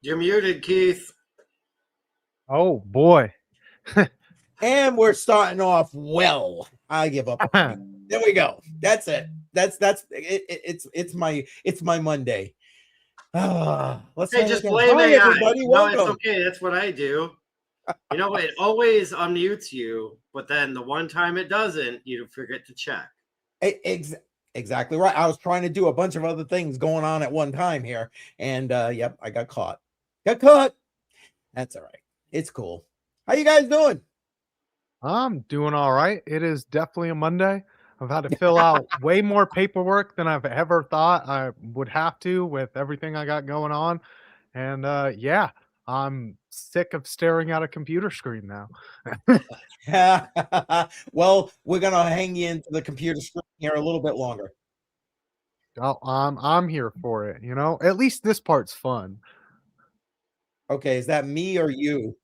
You're muted, Keith. Oh boy. And we're starting off well. I give up. There we go. That's it. It's my Monday. Let's Hey, just blame Hi, AI. everybody. No, Welcome. it's okay. That's what I do. You know, it always unmutes you, but then the one time it doesn't, you forget to check. Exactly right. I was trying to do a bunch of other things going on at one time here, and yep, I got caught. That's all right. It's cool. How you guys doing? I'm doing all right. It is definitely a Monday. I've had to fill out way more paperwork than I've ever thought I would have to with everything I got going on. And yeah, I'm sick of staring at a computer screen now. Well, we're gonna hang you into the computer screen here a little bit longer. Oh, I'm here for it, you know? At least this part's fun. Okay, is that me or you?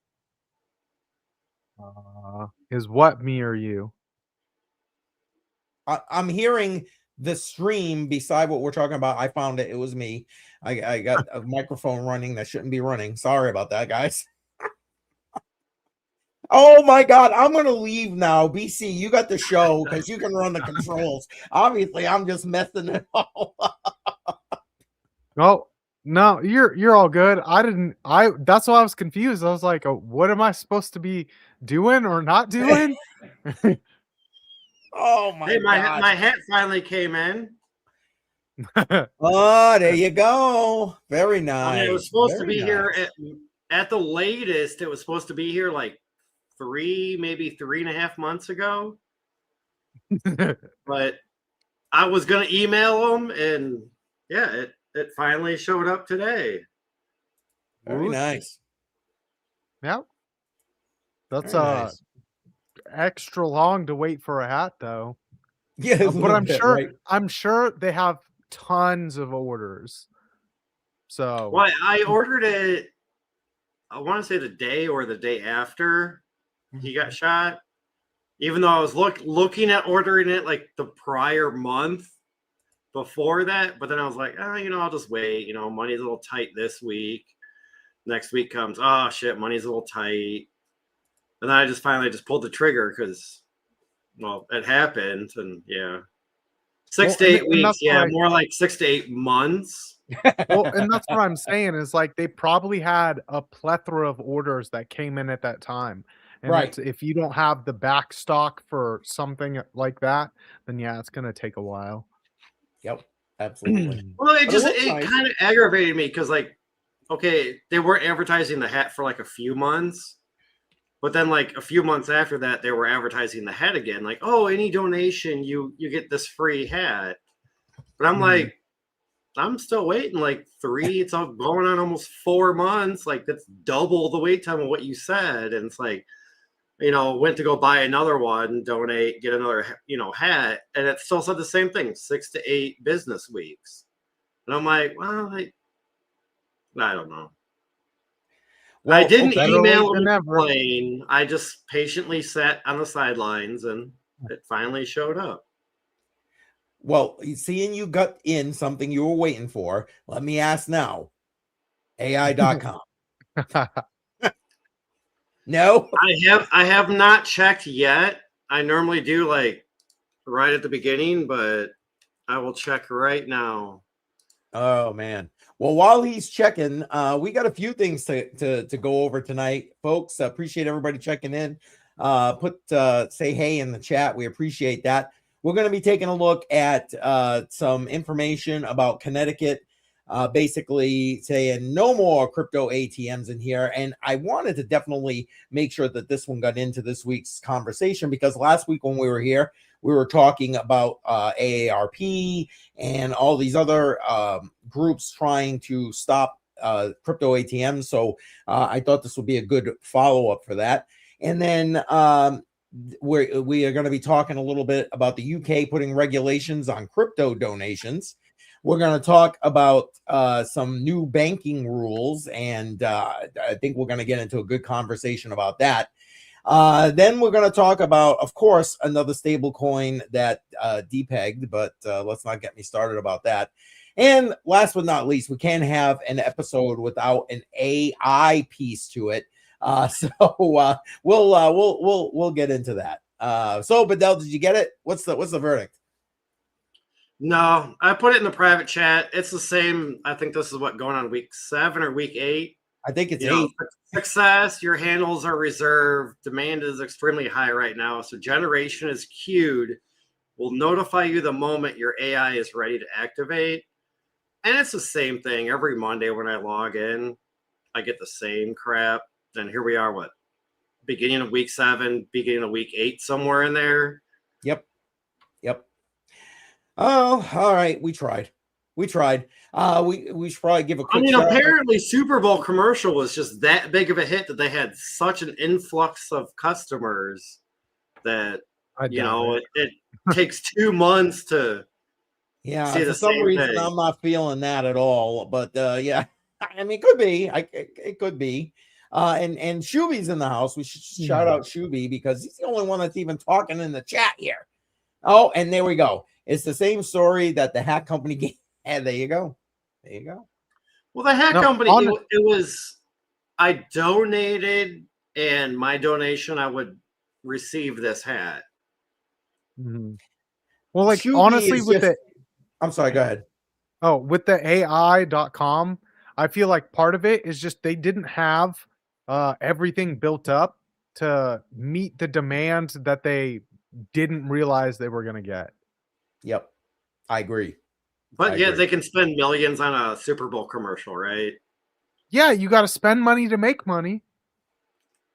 Is what me or you? I'm hearing the stream beside what we're talking about. I found it. It was me. I got a microphone running that shouldn't be running. Sorry about that, guys. Oh my God, I'm going to leave now. BC, you got the show because you can run the controls. Obviously, I'm just messing it all up. Oh, no, you're all good. That's why I was confused. I was like, oh, what am I supposed to be doing or not doing? Oh my God. My hat finally came in. Oh, there you go. Very nice. I mean, it was supposed to be here at the latest. It was supposed to be here like maybe 3.5 months ago. But I was gonna email them, and yeah, it finally showed up today. Very nice. Yeah. That's nice. Extra long to wait for a hat though. Yeah, but I'm sure they have tons of orders. So well, I ordered it, I want to say the day or the day after he got shot. Even though I was looking at ordering it like the prior month before that, but then I was like, I'll just wait. You know, money's a little tight this week. Next week comes, oh shit, money's a little tight. And then I just finally pulled the trigger because, well, it happened, and yeah, 6 to 8 weeks, yeah, more like 6 to 8 months. Well, and that's what I'm saying is like they probably had a plethora of orders that came in at that time. And right. If you don't have the back stock for something like that, then yeah, it's going to take a while. Yep, absolutely. Well, it kind of aggravated me because, like, okay, they weren't advertising the hat for like a few months, but then like a few months after that, they were advertising the hat again. Like, oh, any donation, you get this free hat. But I'm like, I'm still waiting like 3. It's all going on almost 4 months. Like that's double the wait time of what you said. And it's like, went to go buy another one, donate, get another, hat, and it still said the same thing, 6 to 8 business weeks. And I'm like, well, I don't know. Well, I didn't email him and complain. I just patiently sat on the sidelines, and it finally showed up. Well, seeing you got in something you were waiting for, let me ask now. AI.com. No? I have not checked yet. I normally do like right at the beginning, but I will check right now. Oh man. Well, while he's checking, we got a few things to go over tonight, folks. Appreciate everybody checking in. Say hey in the chat. We appreciate that. We're going to be taking a look at some information about Connecticut, basically saying no more crypto ATMs in here. And I wanted to definitely make sure that this one got into this week's conversation because last week when we were here, we were talking about AARP and all these other groups trying to stop crypto ATMs. So I thought this would be a good follow-up for that. And then we are going to be talking a little bit about the UK putting regulations on crypto donations. We're going to talk about some new banking rules, and I think we're going to get into a good conversation about that. Then we're going to talk about, of course, another stable coin that depegged, but let's not get me started about that. And last but not least, we can't have an episode without an AI piece to it. So we'll get into that. So Badel, did you get it? What's the verdict? No, I put it in the private chat. It's the same. I think this is what going on week 7 or week 8. I think it's You know, 8. success, your handles are reserved. Demand is extremely high right now. So generation is queued. Will notify you the moment your AI is ready to activate. And it's the same thing every Monday when I log in. I get the same crap. And here we are, beginning of week 7, beginning of week 8, somewhere in there. Yep. Oh, all right. We tried. We should probably give a quick shout apparently Super Bowl commercial was just that big of a hit that they had such an influx of customers that it takes 2 months to see for some reason thing. I'm not feeling that at all. But yeah, I mean, it could be. It could be. And Shuby's in the house. We should shout out Shuby because he's the only one that's even talking in the chat here. Oh, and there we go. It's the same story that the hat company gave. And there you go. Well, the hat company, it was, I donated, and my donation, I would receive this hat. Mm-hmm. Well, like, honestly, I'm sorry, go ahead. Oh, with the AI.com, I feel like part of it is just they didn't have everything built up to meet the demand that they didn't realize they were going to get. Yep. I agree. But yeah, they can spend millions on a Super Bowl commercial, right? Yeah, you got to spend money to make money.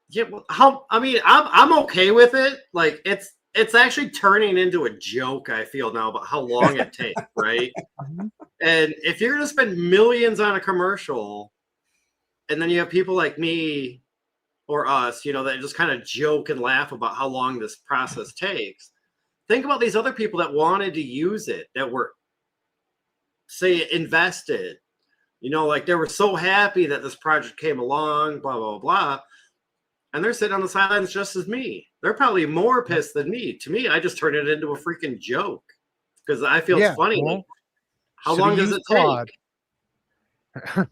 Yeah, I'm okay with it. Like it's actually turning into a joke, I feel now, about how long it takes, right? And if you're gonna spend millions on a commercial, and then you have people like me or us, that just kind of joke and laugh about how long this process takes. Think about these other people that wanted to use it, that were, say, invested. Like they were so happy that this project came along, blah, blah, blah. And they're sitting on the sidelines just as me. They're probably more pissed than me. To me, I just turned it into a freaking joke because I feel it's funny. Well, how long does it take?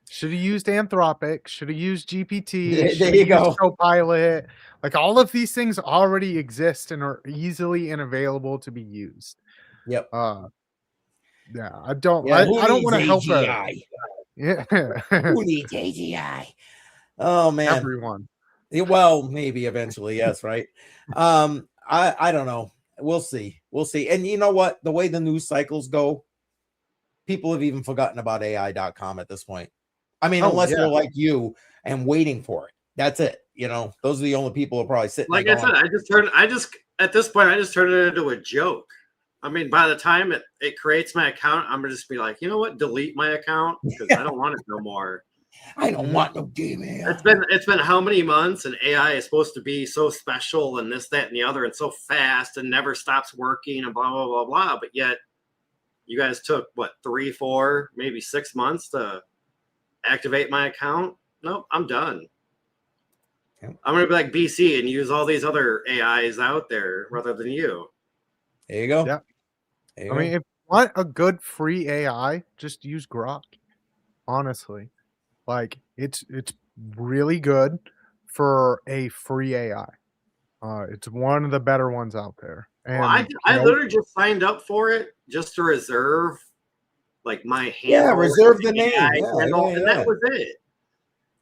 Should have used Anthropic. Should have used GPT. There you go. Copilot. Like all of these things already exist and are easily and available to be used. Yep. Yeah, I don't. I don't want to help her. Yeah. Who needs AGI? Oh man, everyone. Well, maybe eventually, yes, right. I don't know. We'll see. And you know what? The way the news cycles go, people have even forgotten about AI.com at this point. I mean, unless they're like you and waiting for it. That's it. Those are the only people who are probably sitting. Like I said, at this point, I just turned it into a joke. I mean, by the time it creates my account, I'm gonna just be like, you know what? Delete my account because I don't want it no more. I don't want no Gmail. It's been how many months, and AI is supposed to be so special and this, that, and the other, and so fast and never stops working and blah, blah, blah, blah. But yet you guys took 3, 4, maybe 6 months to activate my account. Nope, I'm done. I'm gonna be like BC and use all these other AIs out there rather than you. There you go. Yeah. I mean, if you want a good free AI, just use Grok. Honestly. Like it's really good for a free AI. It's one of the better ones out there. And I literally just signed up for it just to reserve my handle. Yeah, reserve the name. And that was it.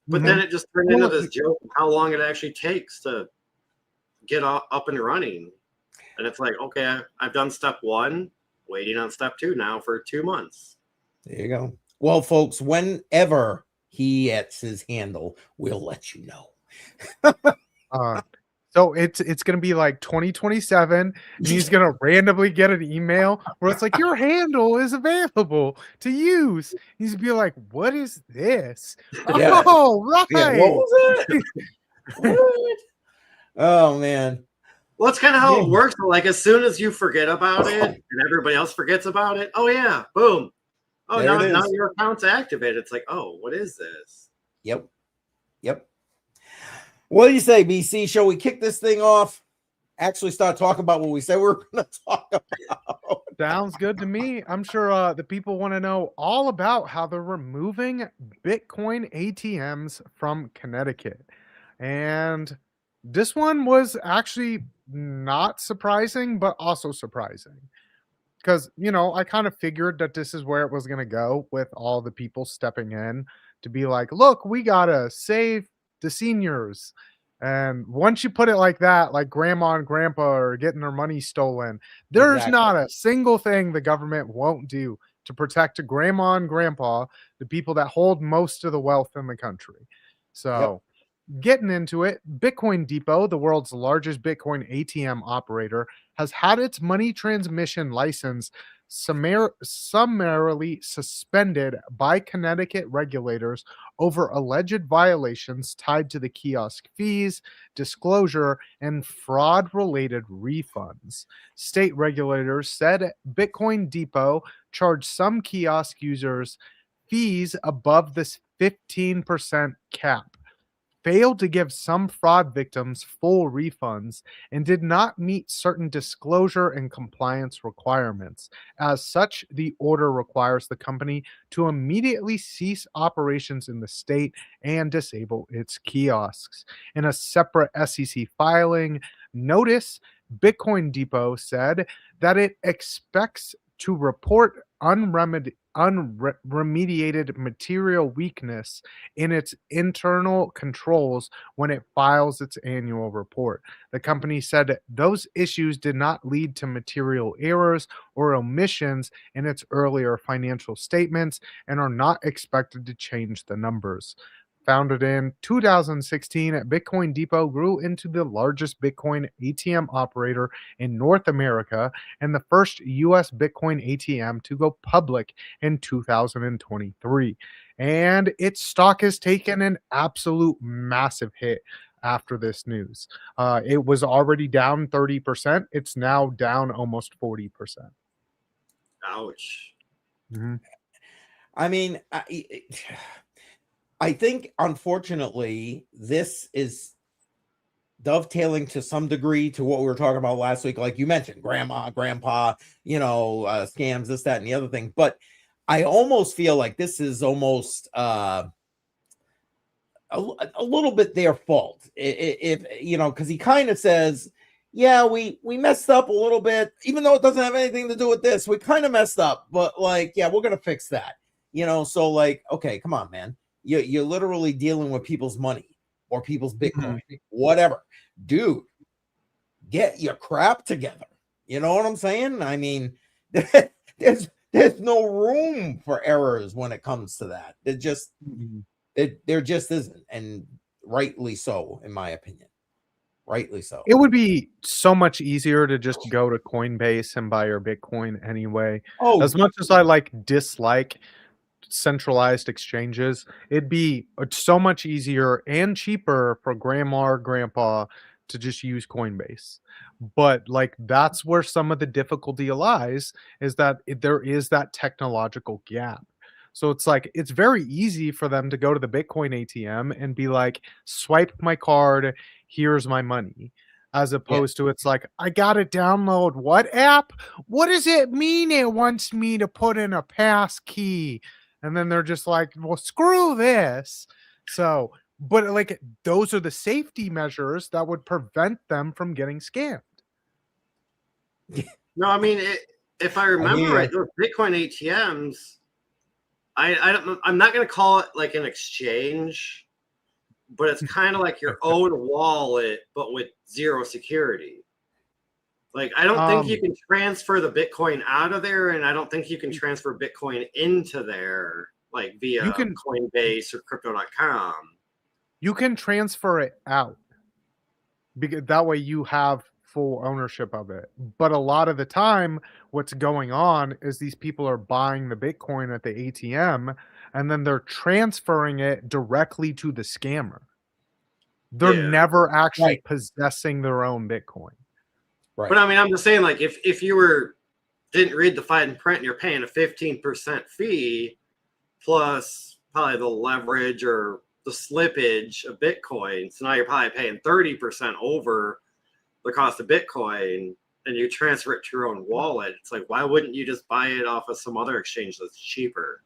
But then it just turned into this joke of how long it actually takes to get up and running. And it's like, okay, I've done step 1, waiting on step 2 now for 2 months. There you go. Well, folks, whenever he gets his handle, we'll let you know. So it's gonna be like 2027, and he's gonna randomly get an email where it's like your handle is available to use. He's gonna be like, "What is this?" Yeah. Oh, right. Yeah, what was it? What? Oh man. Well, that's kind of how it works. Like as soon as you forget about it and everybody else forgets about it, oh yeah, boom. Oh, now your account's activated. It's like, oh, what is this? Yep. What do you say, BC? Shall we kick this thing off? actually start talking about what we said we were going to talk about. Sounds good to me. I'm sure the people want to know all about how they're removing Bitcoin ATMs from Connecticut. And this one was actually not surprising, but also surprising. Because, I kind of figured that this is where it was going to go with all the people stepping in to be like, look, we got to save the seniors. And once you put it like that, like grandma and grandpa are getting their money stolen, there's Exactly. not a single thing the government won't do to protect grandma and grandpa, the people that hold most of the wealth in the country. So, getting into it, Bitcoin Depot, the world's largest Bitcoin ATM operator, has had its money transmission license summarily suspended by Connecticut regulators over alleged violations tied to the kiosk fees, disclosure, and fraud related refunds. State regulators said Bitcoin Depot charged some kiosk users fees above this 15% cap, failed to give some fraud victims full refunds, and did not meet certain disclosure and compliance requirements. As such, the order requires the company to immediately cease operations in the state and disable its kiosks. In a separate SEC filing notice, Bitcoin Depot said that it expects to report unremediated material weakness in its internal controls when it files its annual report. The company said those issues did not lead to material errors or omissions in its earlier financial statements and are not expected to change the numbers. Founded in 2016, Bitcoin Depot grew into the largest Bitcoin ATM operator in North America and the first US Bitcoin ATM to go public in 2023. And its stock has taken an absolute massive hit after this news. It was already down 30%. It's now down almost 40%. Ouch. Mm-hmm. I mean, I think, unfortunately, this is dovetailing to some degree to what we were talking about last week. Like you mentioned, grandma, grandpa, scams, this, that, and the other thing. But I almost feel like this is almost a little bit their fault. If because he kind of says, yeah, we messed up a little bit, even though it doesn't have anything to do with this. We kind of messed up, but yeah, we're going to fix that. So okay, come on, man. You're literally dealing with people's money or people's Bitcoin, whatever. Dude, get your crap together. You know what I'm saying? I mean, there's no room for errors when it comes to that. There just isn't, and rightly so, in my opinion. Rightly so. It would be so much easier to just go to Coinbase and buy your Bitcoin anyway. As much as I dislike centralized exchanges, it'd be so much easier and cheaper for grandma or grandpa to just use Coinbase. But that's where some of the difficulty lies, is that there is that technological gap. So it's very easy for them to go to the Bitcoin ATM and be like, swipe my card, here's my money. As opposed to it's like, I got to download what app? What does it mean it wants me to put in a pass key? And then they're just like, well, screw this. So, but those are the safety measures that would prevent them from getting scammed. No, I mean, if I remember right, those Bitcoin ATMs, I'm not going to call it like an exchange, but it's kind of like your own wallet, but with zero security. I don't think you can transfer the Bitcoin out of there, and I don't think you can transfer Bitcoin into there, via Coinbase or Crypto.com. You can transfer it out, because that way you have full ownership of it. But a lot of the time, what's going on is these people are buying the Bitcoin at the ATM, and then they're transferring it directly to the scammer. They're never actually possessing their own Bitcoin. Right. But I mean, I'm just saying, if you didn't read the fine print and you're paying a 15% fee plus probably the leverage or the slippage of Bitcoin, so now you're probably paying 30% over the cost of Bitcoin and you transfer it to your own wallet, it's like, why wouldn't you just buy it off of some other exchange that's cheaper?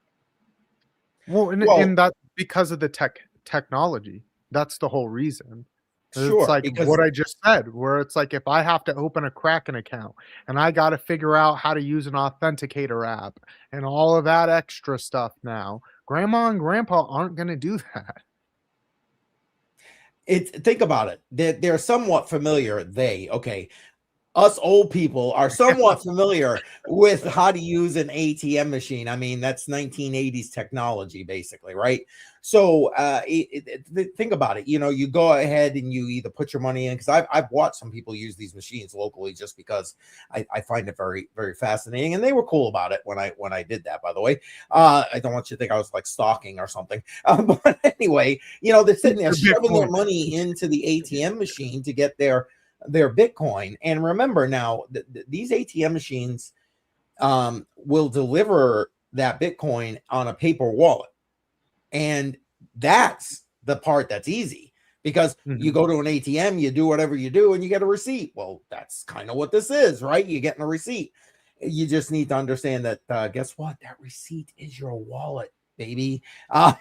Well, and that because of the technology, that's the whole reason. Sure, It's like because what I just said, where it's like if I have to open a Kraken account and I got to figure out how to use an authenticator app and all of that extra stuff now, grandma and grandpa aren't going to do that. think about it. They're somewhat familiar. Us old people are somewhat familiar with how to use an ATM machine. I mean, that's 1980s technology, basically, right? So think about it. You know, you go ahead and you either put your money in, because I've watched some people use these machines locally just because I find it very, very fascinating. And they were cool about it when I did that, by the way. I don't want you to think I was like stalking or something. But anyway, you know, they're sitting there shoving their money into the ATM machine to get their Bitcoin. And remember now, these ATM machines will deliver that Bitcoin on a paper wallet. And that's the part that's easy, because you go to an ATM, you do whatever you do, and you get a receipt. Well, that's kind of what this is, right? You're getting a receipt. You just need to understand that, guess what? That receipt is your wallet, baby.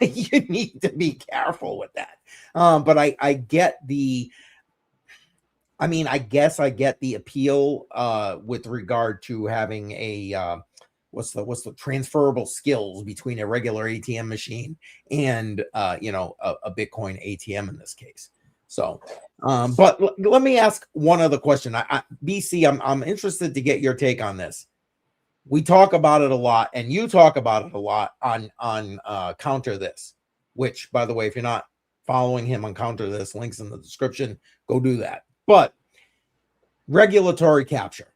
You need to be careful with that. But I get the... I guess I get the appeal with regard to having a what's the transferable skills between a regular ATM machine and a Bitcoin ATM in this case. So, but let me ask one other question. BC, I'm interested to get your take on this. We talk about it a lot, and you talk about it a lot on Counter This, which, by the way, if you're not following him on Counter This, links in the description, go do that. But regulatory capture.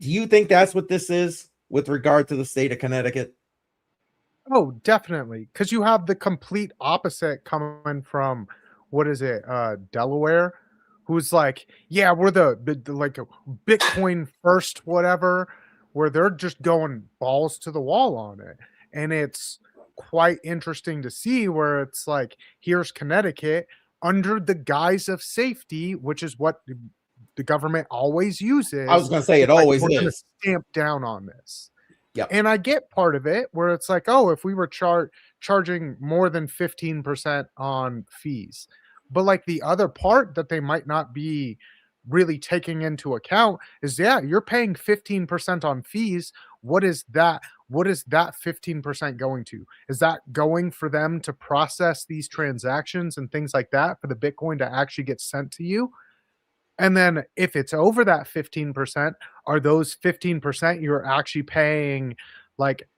Do you think that's what this is with regard to the state of Connecticut? Oh, definitely. Because you have the complete opposite coming from, what is it, Delaware, who's like, yeah, we're the like a Bitcoin first, whatever, where they're just going balls to the wall on it. And it's quite interesting to see where it's like, here's Connecticut under the guise of safety, which is what the government always uses. I was going to say it always is. Stamp down on this. Yeah. And I get part of it where it's like, oh, if we were charging more than 15% on fees, but like the other part that they might not be really taking into account is, yeah, you're paying 15% on fees. What is that 15% going to? Is that going for them to process these transactions and things like that for the Bitcoin to actually get sent to you? And then if it's over that 15%, are those 15% you're actually paying, like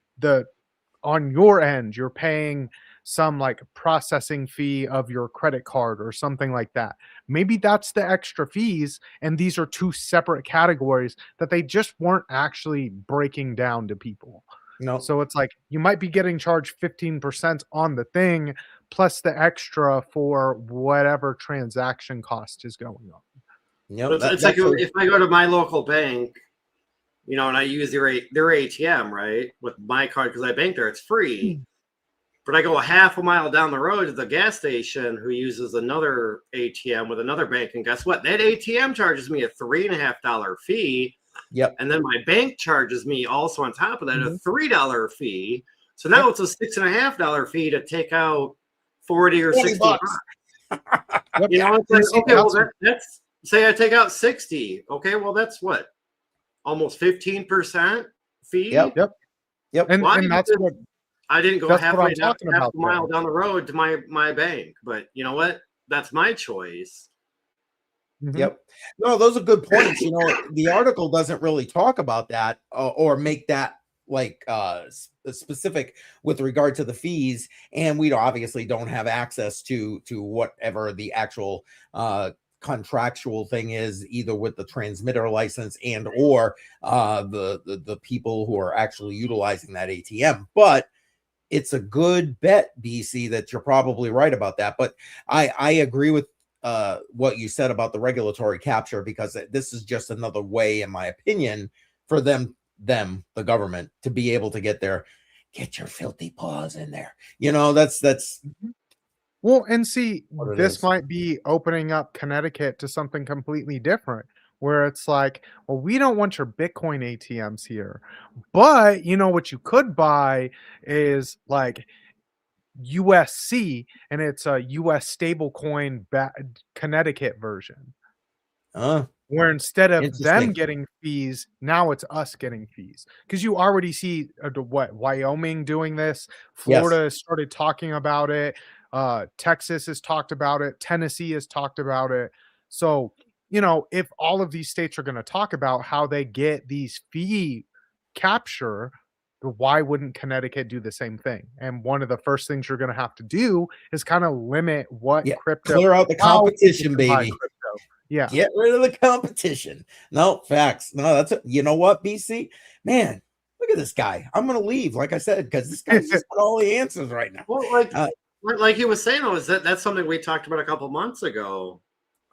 on your end, you're paying some like processing fee of your credit card or something like that. Maybe that's the extra fees, and these are two separate categories that they just weren't actually breaking down to people. No. So it's like you might be getting charged 15% on the thing plus the extra for whatever transaction cost is going on. Yep, it's like if I go to my local bank, and I use their ATM, right, with my card because I bank there, it's free. But I go a half a mile down the road to the gas station who uses another ATM with another bank, and guess what? That ATM charges me a $3.50 fee. Yep. And then my bank charges me also on top of that a $3 fee. So now it's a $6.50 fee to take out 40 or 60 bucks. It's like, okay, well that's say I take out 60. Okay, well that's what? Almost 15% fee? Yep. And that's what I didn't go half a mile down the road to my bank, but you know what? That's my choice. Yep. No, those are good points. The article doesn't really talk about that or make that like specific with regard to the fees, and we obviously don't have access to whatever the actual contractual thing is, either with the transmitter license and or the people who are actually utilizing that ATM. But it's a good bet, BC, that you're probably right about that. But I agree with what you said about the regulatory capture, because this is just another way, in my opinion, for them, the government, to be able to get your filthy paws in there. That's Well, and see, what it this is. might be opening up Connecticut to something completely different, where it's like, well, we don't want your Bitcoin ATMs here, but you know what you could buy is like USC, and it's a US stablecoin Connecticut version. Uh, Where instead of them Interesting. getting fees, now it's us getting fees. Because you already see, Wyoming doing this, Yes. Florida has started talking about it, Texas has talked about it, Tennessee has talked about it. So, if all of these states are gonna talk about how they get these fee capture, why wouldn't Connecticut do the same thing? And one of the first things you're gonna have to do is kinda limit what Yeah. crypto Clear out the how people competition, can buy baby. crypto. Yeah. Get rid of the competition. No, facts. No, that's it. You know what, BC? Man, look at this guy. I'm gonna leave, like I said, because this guy's just got all the answers right now. Well, Uh, like he was saying, though, is that's something we talked about a couple months ago.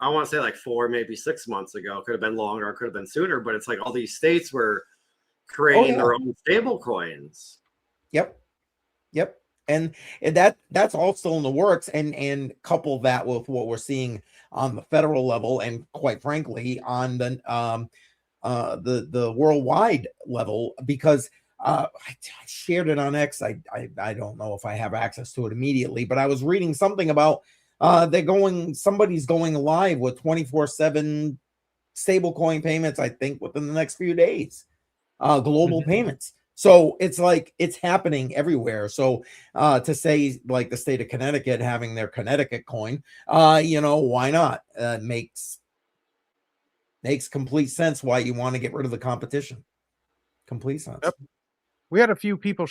I want to say like 4, maybe 6 months ago. Could have been longer, it could have been sooner, but it's like all these states were creating yeah. their own stable coins. Yep. Yep. And that's all still in the works. And couple that with what we're seeing on the federal level, and quite frankly, on the worldwide level, because I shared it on X. I don't know if I have access to it immediately, but I was reading something about somebody's going live with 24/7 stablecoin payments, I think within the next few days, global payments. So it's like it's happening everywhere. So to say like the state of Connecticut having their Connecticut coin, why not? Makes complete sense why you want to get rid of the competition. Complete sense. Yep. We had a few people.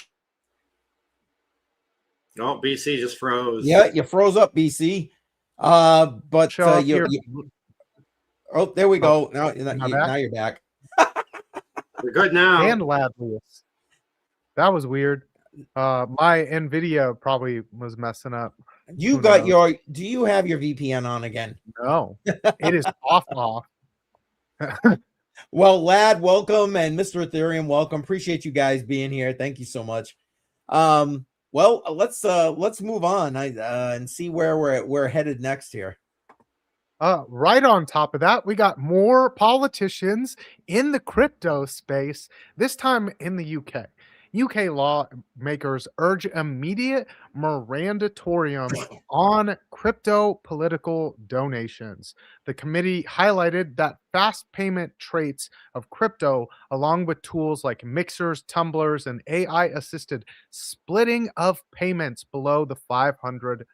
Oh, BC just froze. Yeah, you froze up, BC. But Show up here. Oh, there we go. Now You're back. We're good now. And Ladlius. That was weird. My NVIDIA probably was messing up. Do you have your VPN on again? No, it is off. Well, Lad, welcome, and Mr. Ethereum, welcome. Appreciate you guys being here. Thank you so much. Well, let's move on and see where we're headed next here. Right on top of that, we got more politicians in the crypto space, this time in the UK. UK lawmakers urge immediate moratorium on crypto political donations. The committee highlighted that fast payment traits of crypto, along with tools like mixers, tumblers, and AI-assisted splitting of payments below the £500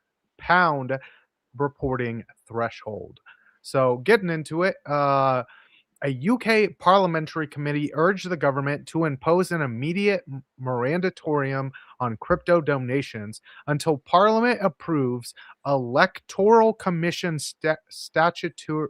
reporting threshold. So getting into it, a UK parliamentary committee urged the government to impose an immediate moratorium on crypto donations until Parliament approves Electoral Commission statutory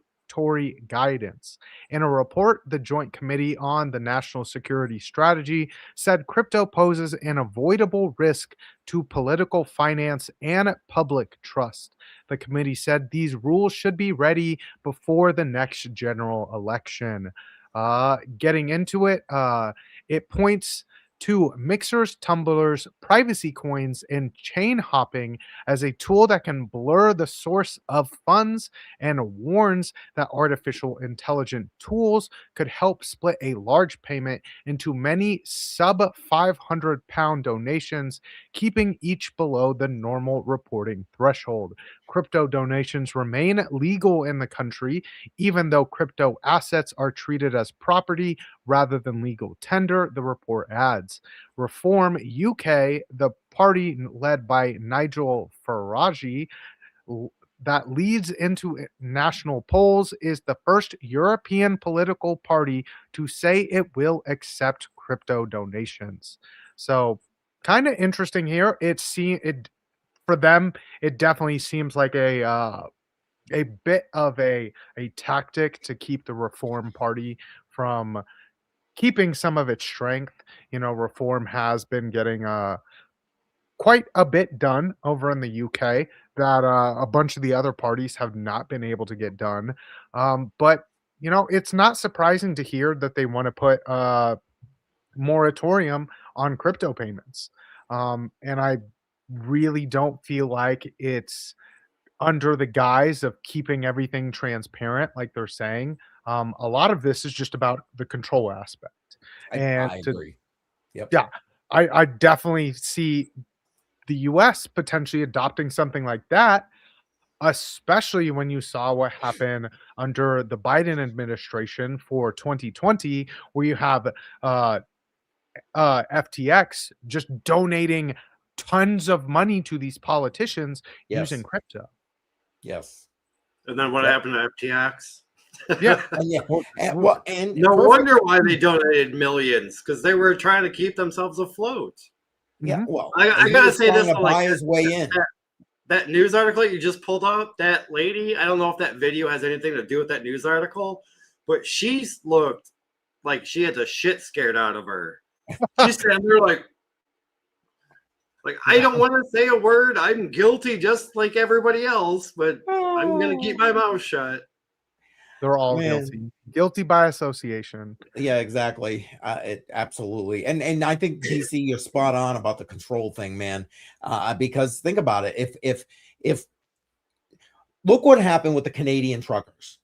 guidance. In a report, the Joint Committee on the National Security Strategy said crypto poses an avoidable risk to political finance and public trust. The committee said these rules should be ready before the next general election. Getting into it, it points to mixers, tumblers, privacy coins, and chain hopping as a tool that can blur the source of funds, and warns that artificial intelligent tools could help split a large payment into many sub £500 donations, keeping each below the normal reporting threshold. Crypto donations remain legal in the country, even though crypto assets are treated as property rather than legal tender, the report adds. Reform UK, the party led by Nigel Farage, that leads into national polls, is the first European political party to say it will accept crypto donations. So, kind of interesting here. It for them, it definitely seems like a bit of a tactic to keep the Reform Party from keeping some of its strength. Reform has been getting quite a bit done over in the UK that a bunch of the other parties have not been able to get done. But it's not surprising to hear that they want to put a moratorium on crypto payments. And I really don't feel like it's under the guise of keeping everything transparent, like they're saying. A lot of this is just about the control aspect. And I to agree. Yep. yeah, I definitely see the US potentially adopting something like that, especially when you saw what happened under the Biden administration for 2020, where you have uh, FTX just donating tons of money to these politicians using Yes. crypto. Yes. And then what Yep. happened to FTX? Yeah. And yeah. Well, And No perfect. wonder why they donated millions, because they were trying to keep themselves afloat. Yeah. Mhm. Well, I and he gotta was say trying this, to like, buy his way in. that news article you just pulled up, that lady, I don't know if that video has anything to do with that news article, but she's looked like she had the shit scared out of her. She's standing there like I don't want to say a word. I'm guilty just like everybody else, but I'm gonna keep my mouth shut. They're all Man. guilty. Guilty by association. Yeah, exactly. Absolutely. And I think DC, you're spot on about the control thing, man. Because think about it. If look what happened with the Canadian truckers.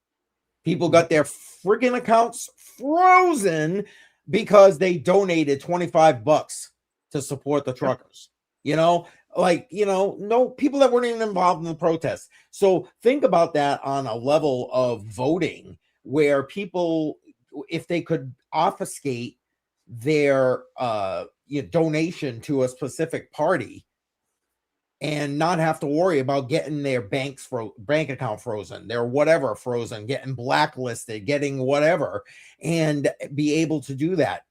People got their friggin' accounts frozen because they donated $25 to support the truckers. You know, no people that weren't even involved in the protests. So think about that on a level of voting where people, if they could obfuscate their donation to a specific party and not have to worry about getting their bank account frozen, their whatever frozen, getting blacklisted, getting whatever, and be able to do that.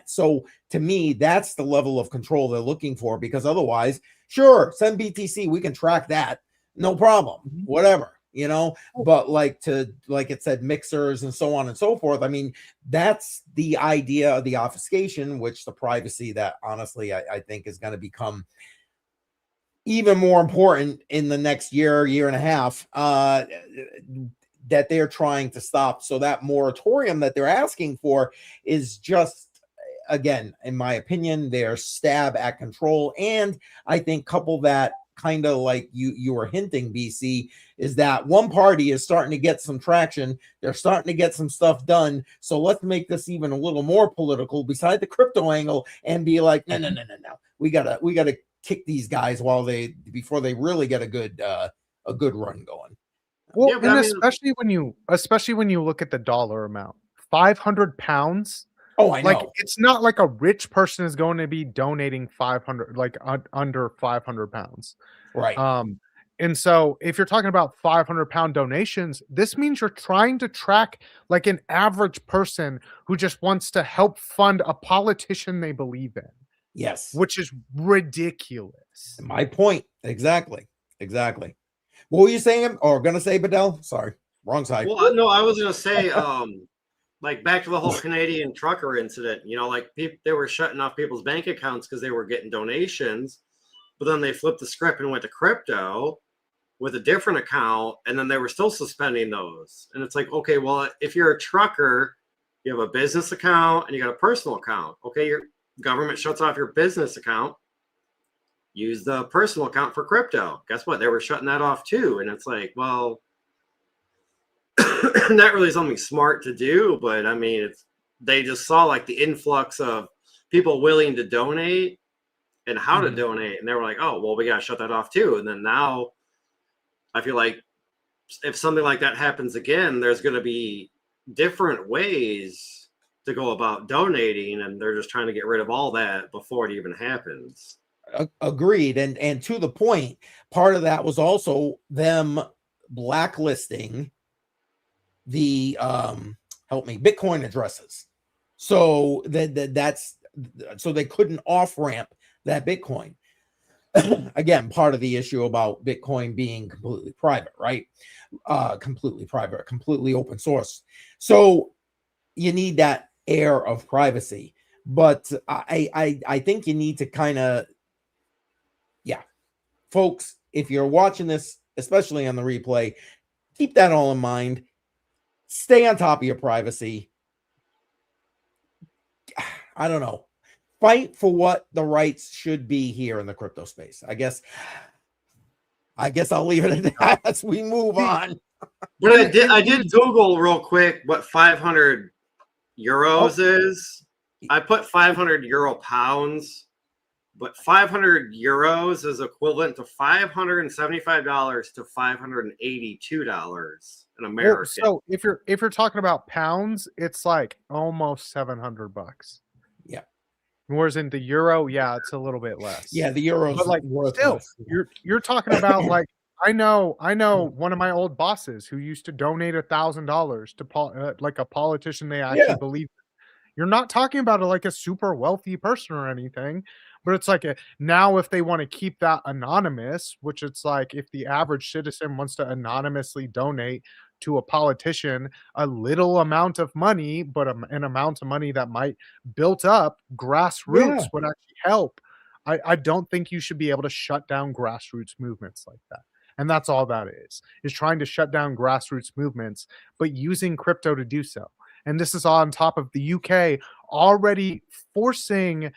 So to me, that's the level of control they're looking for, because otherwise, sure, send BTC, we can track that, no problem, whatever, but like it said, mixers and so on and so forth. I mean, that's the idea of the obfuscation, which the privacy that honestly I think is going to become even more important in the next year and a half, that they're trying to stop. So that moratorium that they're asking for is just, again, in my opinion, their stab at control. And I think couple that kind of like you were hinting, BC, is that one party is starting to get some traction. They're starting to get some stuff done. So let's make this even a little more political beside the crypto angle and be like, no. We gotta kick these guys before they really get a good run going. Well, Yeah, but and I mean, especially when you look at the dollar amount, 500 pounds. Oh, I Like, know. it's not like a rich person is going to be donating 500, like under 500 pounds. Right. And so if you're talking about 500-pound donations, this means you're trying to track like an average person who just wants to help fund a politician they believe in. Yes. Which is ridiculous. My point. Exactly. What were you saying or gonna say, Badel? Sorry, wrong side. Well, no, I was gonna say, like back to the whole Canadian trucker incident. Like they were shutting off people's bank accounts because they were getting donations, but then they flipped the script and went to crypto with a different account, and then they were still suspending those. And it's like, okay, well, if you're a trucker, you have a business account and you got a personal account. Okay, your government shuts off your business account. Use the personal account for crypto. Guess what? They were shutting that off too. And it's like, well, not really something smart to do, but I mean, they just saw like the influx of people willing to donate and how to donate. And they were like, oh, well, we got to shut that off too. And then now I feel like if something like that happens again, there's going to be different ways to go about donating. And they're just trying to get rid of all that before it even happens. Agreed. And to the point, part of that was also them blacklisting the Bitcoin addresses. So that's so they couldn't off ramp that Bitcoin. Again, part of the issue about Bitcoin being completely private, right? Completely private, completely open source. So you need that air of privacy. But I think you need to kind of, folks, if you're watching this, especially on the replay, keep that all in mind. Stay on top of your privacy. I don't know. Fight for what the rights should be here in the crypto space. I guess I guess I'll leave it at that as we move on. But I did Google real quick what 500 euros is. I put 500 euro pounds, but 500 euros is equivalent to $575 to $582 in American. So if you're talking about pounds, it's like almost $700. Yeah. Whereas in the euro, yeah, it's a little bit less. Yeah, the euros, but like still, you're talking about like I know one of my old bosses who used to donate $1,000 to like a politician they actually believe. You're not talking about like a super wealthy person or anything, but it's like now if they want to keep that anonymous, which it's like if the average citizen wants to anonymously donate to a politician a little amount of money, but an amount of money that might built up grassroots would actually help. I don't think you should be able to shut down grassroots movements like that. And that's all that is trying to shut down grassroots movements, but using crypto to do so. And this is on top of the UK already forcing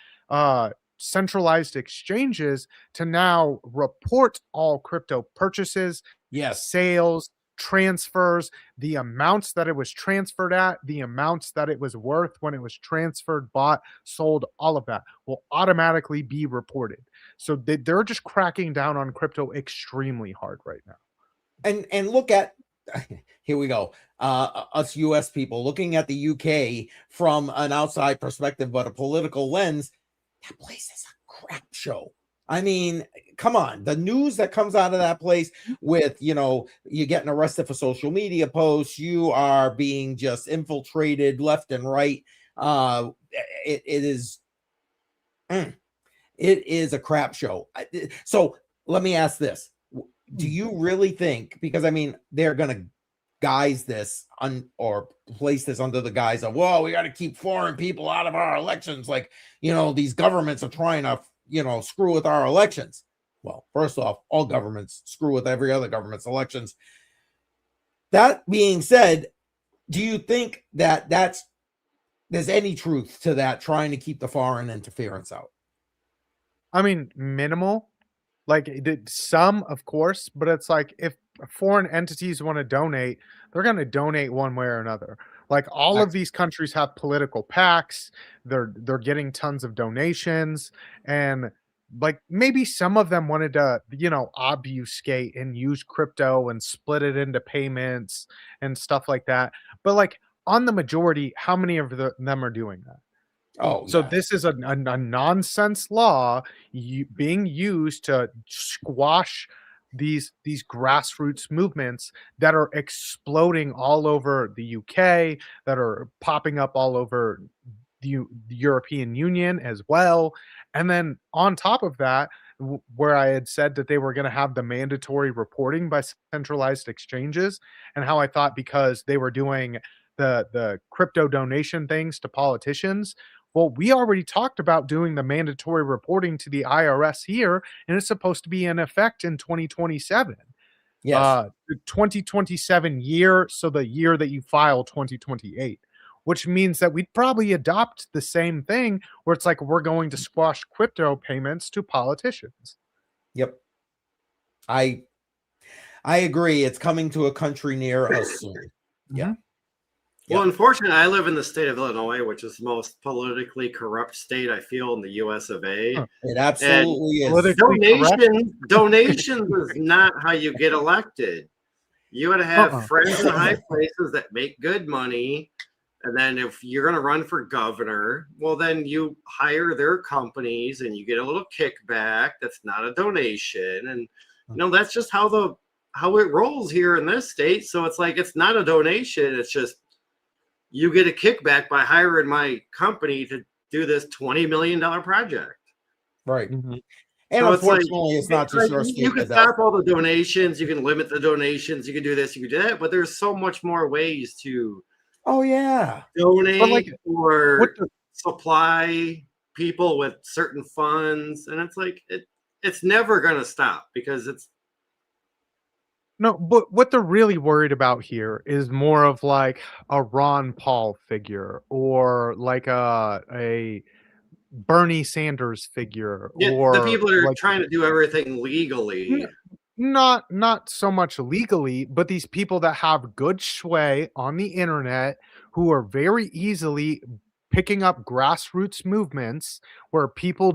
centralized exchanges to now report all crypto purchases, sales, transfers, the amounts that it was transferred at, the amounts that it was worth when it was transferred, bought, sold, all of that will automatically be reported. So they're just cracking down on crypto extremely hard right now. And look at, here we go, us US people looking at the UK from an outside perspective, but a political lens. That place is a crap show. I mean, come on, the news that comes out of that place with, you know, you're getting arrested for social media posts, you are being just infiltrated left and right. It is a crap show. So let me ask this. Do you really think, because I mean, they're going to guise this or place this under the guise of, well, we got to keep foreign people out of our elections. Like, you know, these governments are trying to, you know, screw with our elections. Well, first off, all governments screw with every other government's elections. That being said, do you think that there's any truth to that, trying to keep the foreign interference out? I mean, minimal. Like some, of course, but it's like if foreign entities want to donate, they're going to donate one way or another. Like all of these countries have political PACs. They're getting tons of donations, and like maybe some of them wanted to, you know, obfuscate and use crypto and split it into payments and stuff like that. But like on the majority, how many of them are doing that? So this is a nonsense law being used to squash these grassroots movements that are exploding all over the UK, that are popping up all over the European Union as well. And then on top of that, where I had said that they were going to have the mandatory reporting by centralized exchanges, and how I thought because they were doing the crypto donation things to politicians. Well, we already talked about doing the mandatory reporting to the IRS here, and it's supposed to be in effect in 2027. Yes. The 2027 year, so the year that you file 2028, which means that we'd probably adopt the same thing where it's like we're going to squash crypto payments to politicians. Yep. I agree. It's coming to a country near us soon. Yeah. Well, unfortunately, I live in the state of Illinois, which is the most politically corrupt state, I feel, in the US of A. It absolutely is. Donations is not how you get elected. You got to have friends in high places that make good money. And then if you're going to run for governor, well, then you hire their companies and you get a little kickback. That's not a donation. And, you know, that's just how it rolls here in this state. So it's like, it's not a donation. It's just, you get a kickback by hiring my company to do this $20 million project. Right. Mm-hmm. And so unfortunately, it's not just your state. You can stop all the donations. You can limit the donations. You can do this. You can do that. But there's so much more ways to donate or supply people with certain funds. And it's like, it's never going to stop because it's. No, but what they're really worried about here is more of like a Ron Paul figure or like a Bernie Sanders figure, or the people that are trying to do everything legally. Not so much legally, but these people that have good sway on the internet who are very easily picking up grassroots movements where people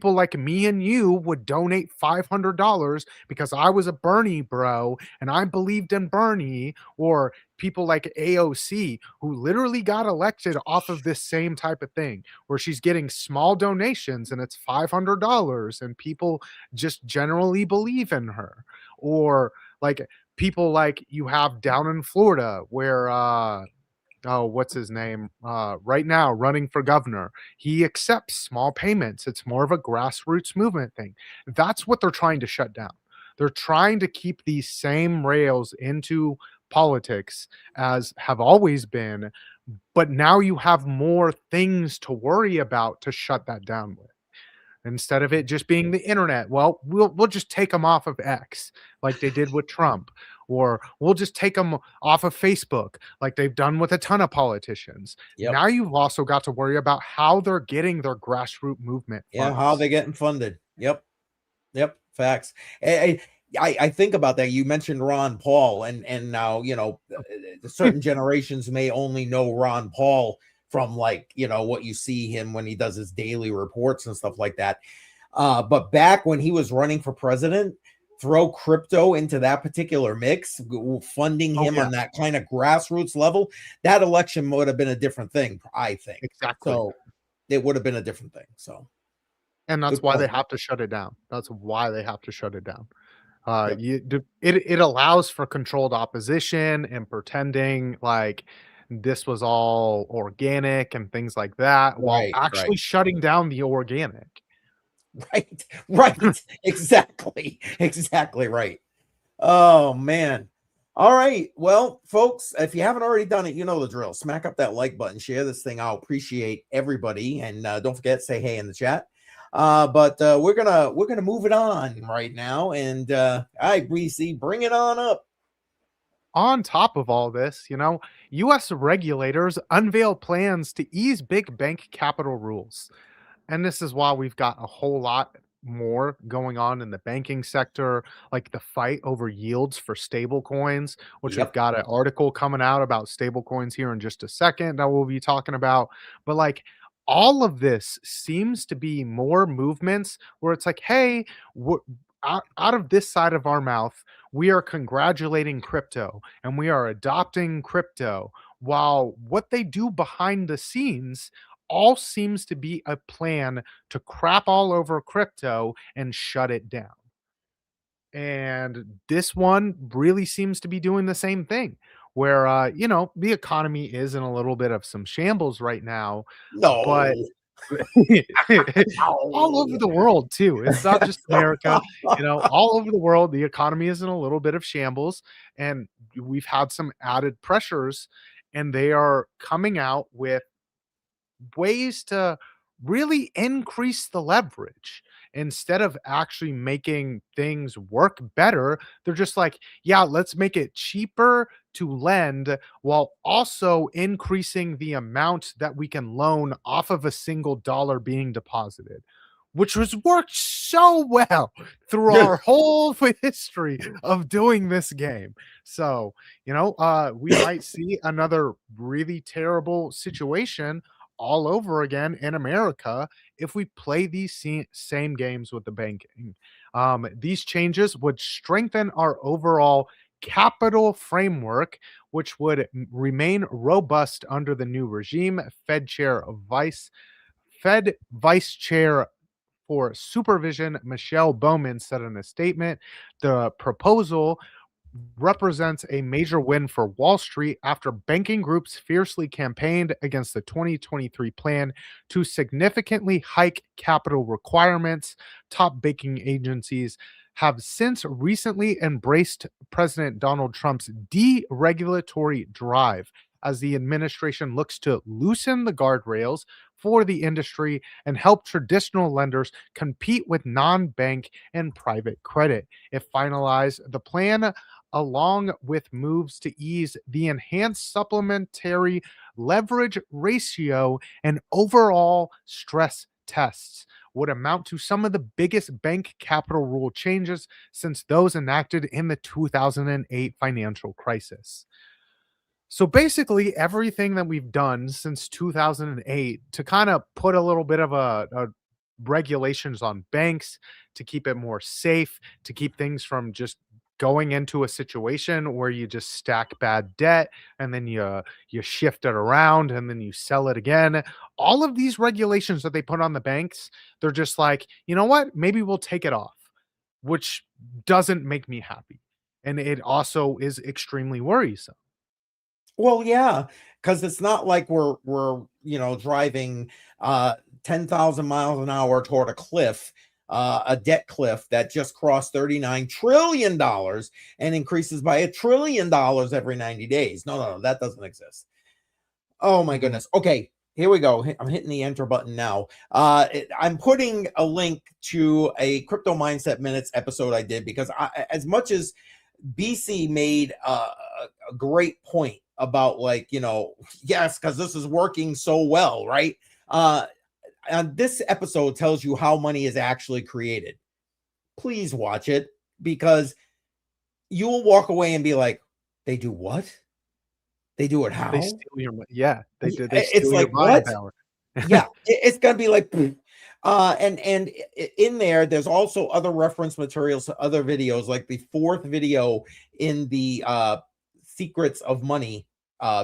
like me and you would donate $500 because I was a Bernie bro and I believed in Bernie, or people like AOC who literally got elected off of this same type of thing where she's getting small donations and it's $500 and people just generally believe in her. Or like people like you have down in Florida where oh, what's his name? Right now, running for governor, he accepts small payments. It's more of a grassroots movement thing. That's what they're trying to shut down. They're trying to keep these same rails into politics as have always been, but now you have more things to worry about to shut that down with. Instead of it just being the internet, well, we'll just take them off of X like they did with Trump, or we'll just take them off of Facebook like they've done with a ton of politicians. Yep. Now you've also got to worry about how they're getting their grassroots movement Yeah, funds. how they getting funded. Yep. Facts. I think about that. You mentioned Ron Paul, and now certain generations may only know Ron Paul from what you see him when he does his daily reports and stuff like that. But back when he was running for president, throw crypto into that particular mix, funding him on that kind of grassroots level, that election would have been a different thing, I think. Exactly. So it would have been a different thing. So. And that's why they have to shut it down. That's why they have to shut it down. It allows for controlled opposition and pretending like this was all organic and things like that, while actually shutting down the organic. Right. Exactly right. Oh man. All right. Well, folks, if you haven't already done it, you know the drill. Smack up that like button, share this thing out. Appreciate everybody, and don't forget to say hey in the chat. But we're gonna move it on right now, and all right, Breezy, bring it on up. On top of all this, U.S. regulators unveil plans to ease big bank capital rules. And this is why we've got a whole lot more going on in the banking sector, like the fight over yields for stable coins, which we've got an article coming out about stable coins here in just a second that we'll be talking about. But like all of this seems to be more movements where it's like, hey, out of this side of our mouth, we are congratulating crypto and we are adopting crypto, while what they do behind the scenes all seems to be a plan to crap all over crypto and shut it down. And this one really seems to be doing the same thing, where the economy is in a little bit of some shambles right now. No. But all over the world too. It's not just America, all over the world, the economy is in a little bit of shambles, and we've had some added pressures, and they are coming out with ways to really increase the leverage. Instead of actually making things work better, they're just like, yeah, let's make it cheaper to lend while also increasing the amount that we can loan off of a single dollar being deposited, which has worked so well through our whole history of doing this game. So, we might see another really terrible situation all over again in America if we play these same games with the banking. These changes would strengthen our overall capital framework, which would remain robust under the new regime. Fed Vice Chair for Supervision, Michelle Bowman, said in a statement, the proposal represents a major win for Wall Street after banking groups fiercely campaigned against the 2023 plan to significantly hike capital requirements. Top banking agencies have since recently embraced President Donald Trump's deregulatory drive as the administration looks to loosen the guardrails for the industry and help traditional lenders compete with non-bank and private credit. If finalized, the plan, along with moves to ease the enhanced supplementary leverage ratio and overall stress tests would amount to some of the biggest bank capital rule changes since those enacted in the 2008 financial crisis. So basically, everything that we've done since 2008 to kind of put a little bit of a regulations on banks to keep it more safe, to keep things from just going into a situation where you just stack bad debt and then you shift it around and then you sell it again. All of these regulations that they put on the banks, they're just like, you know what? Maybe we'll take it off, which doesn't make me happy. And it also is extremely worrisome. Well, yeah, because it's not like we're driving 10,000 miles an hour toward a cliff, a debt cliff that just crossed $39 trillion and increases by $1 trillion every 90 days. No, that doesn't exist. Oh my goodness. Okay, here we go. I'm hitting the enter button now. I'm putting a link to a Crypto Mindset Minutes episode I did because as much as BC made a great point about yes, because this is working so well, right? And this episode tells you how money is actually created. Please watch it because you will walk away and be like, they do what? They do it how? They steal your money. Yeah, they do. It's Steal like, your buying what? power. Yeah, it's gonna be like, and in there, there's also other reference materials to other videos, like the 4th video in the Secrets of Money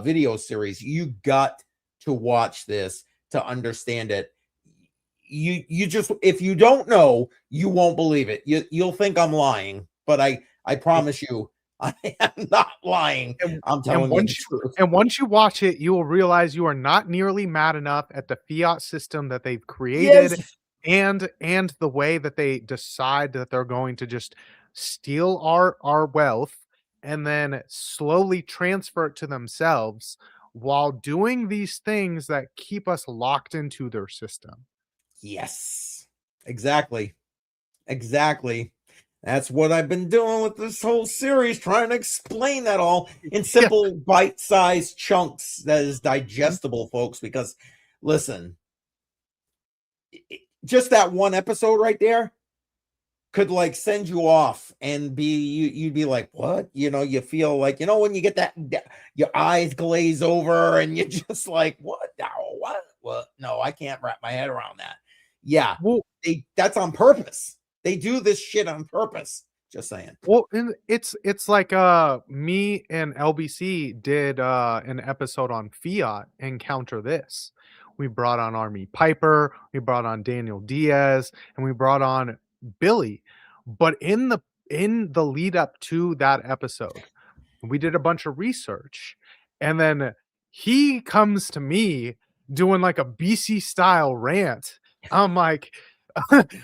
video series. You got to watch this to understand it. You just, if you don't know, you won't believe it. You'll think I'm lying, but I promise you, I am not lying. I'm telling you the truth. And once you watch it, you will realize you are not nearly mad enough at the fiat system that they've created, Yes. and the way that they decide that they're going to just steal our wealth and then slowly transfer it to themselves while doing these things that keep us locked into their system. Yes, exactly. That's what I've been doing with this whole series, trying to explain that all in simple bite-sized chunks that is digestible, folks. Because listen, just that one episode right there could send you off and you'd be like, what? You feel like, when you get that, your eyes glaze over and you're just like, what? No, I can't wrap my head around that. Yeah, well, that's on purpose. They do this shit on purpose. Just saying. Well, and it's like me and LBC did an episode on fiat and counter this. We brought on Army Piper, we brought on Daniel Diaz, and we brought on Billy. But in the lead up to that episode, we did a bunch of research, and then he comes to me doing like a BC style rant. I'm like,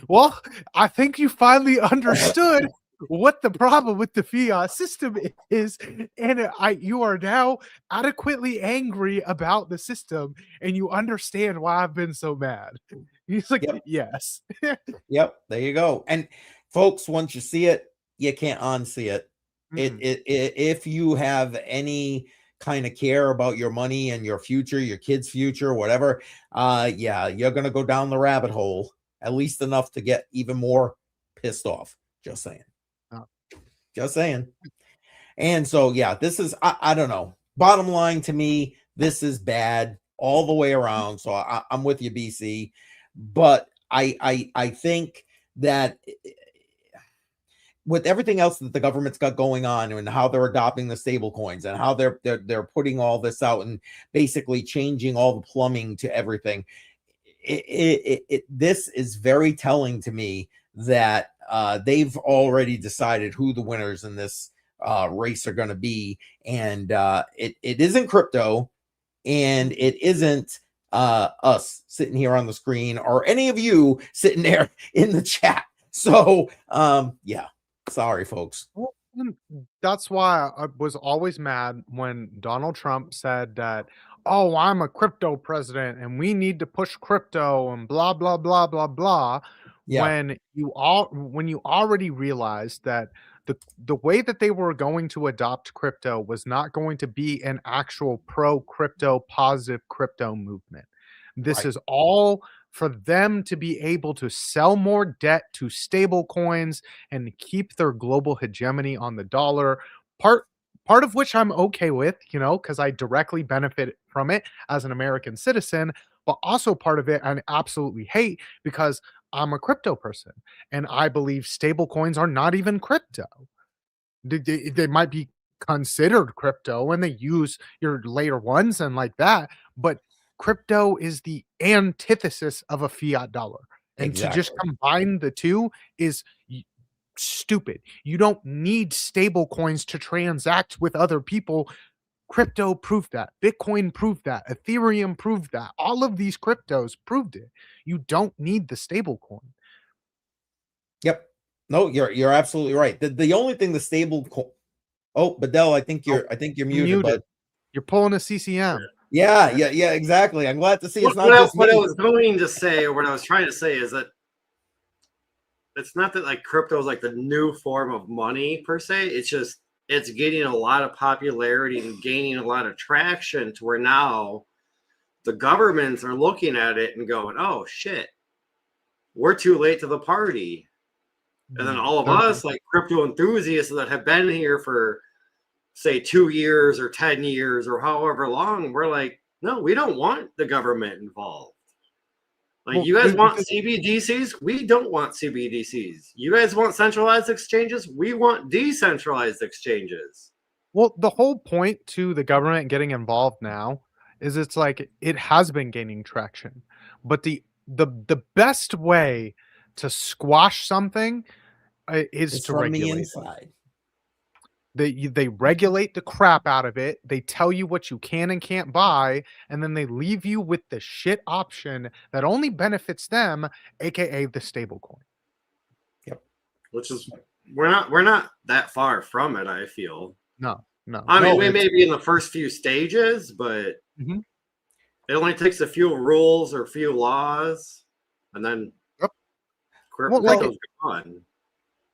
well, I think you finally understood what the problem with the fiat system is, and you are now adequately angry about the system, and you understand why I've been so mad. He's like, Yep. Yes. Yep, there you go. And folks, once you see it, you can't unsee it. If you have any kind of care about your money and your future, your kids' future, whatever, yeah, you're gonna go down the rabbit hole, at least enough to get even more pissed off. Just saying. Just saying. And so, yeah, this is, I don't know. Bottom line to me, this is bad all the way around. So I'm with you, BC. But I think that with everything else that the government's got going on and how they're adopting the stable coins and how they're putting all this out and basically changing all the plumbing to everything, this is very telling to me that they've already decided who the winners in this race are going to be. And it isn't crypto, and it isn't us sitting here on the screen or any of you sitting there in the chat. So yeah, sorry, folks. Well, that's why I was always mad when Donald Trump said that, oh, I'm a crypto president and we need to push crypto and blah, blah, blah, blah, blah. Yeah. When you already realized that the way that they were going to adopt crypto was not going to be an actual pro crypto, positive crypto movement. This is all for them to be able to sell more debt to stable coins and keep their global hegemony on the dollar. Part of which I'm okay with, because I directly benefit from it as an American citizen, but also part of it I absolutely hate because I'm a crypto person and I believe stable coins are not even crypto. They might be considered crypto and they use your layer ones and like that, but crypto is the antithesis of a fiat dollar. And to just Exactly. combine the two is stupid. You don't need stable coins to transact with other people. Crypto proved that. Bitcoin proved that. Ethereum proved that. All of these cryptos proved it. You don't need the stable coin. Yep. No, you're absolutely right. The only thing the stable Oh, Badel, I think you're muted, but You're pulling a CCM. yeah, exactly. I'm glad to see it's not What just I me. was going to say, or what I was trying to say, is that it's not that like crypto is like the new form of money per se. It's just it's getting a lot of popularity and gaining a lot of traction to where now the governments are looking at it and going, "Oh shit, we're too late to the party." And then all of us, like crypto enthusiasts that have been here for, say, 2 years or 10 years or however long, we're like, no, we don't want the government involved. Like, you guys want CBDCs? We don't want CBDCs. You guys want centralized exchanges? We want decentralized exchanges. Well, the whole point to the government getting involved now is it's like it has been gaining traction, but the best way to squash something is It's to from the regulate it. inside. They regulate the crap out of it. They tell you what you can and can't buy, and then they leave you with the shit option that only benefits them, aka the stablecoin. Yep. Which is we're not that far from it, I feel. No. I mean, we may be in the first few stages, but Mhm. it only takes a few rules or a few laws, and then crypto's gone.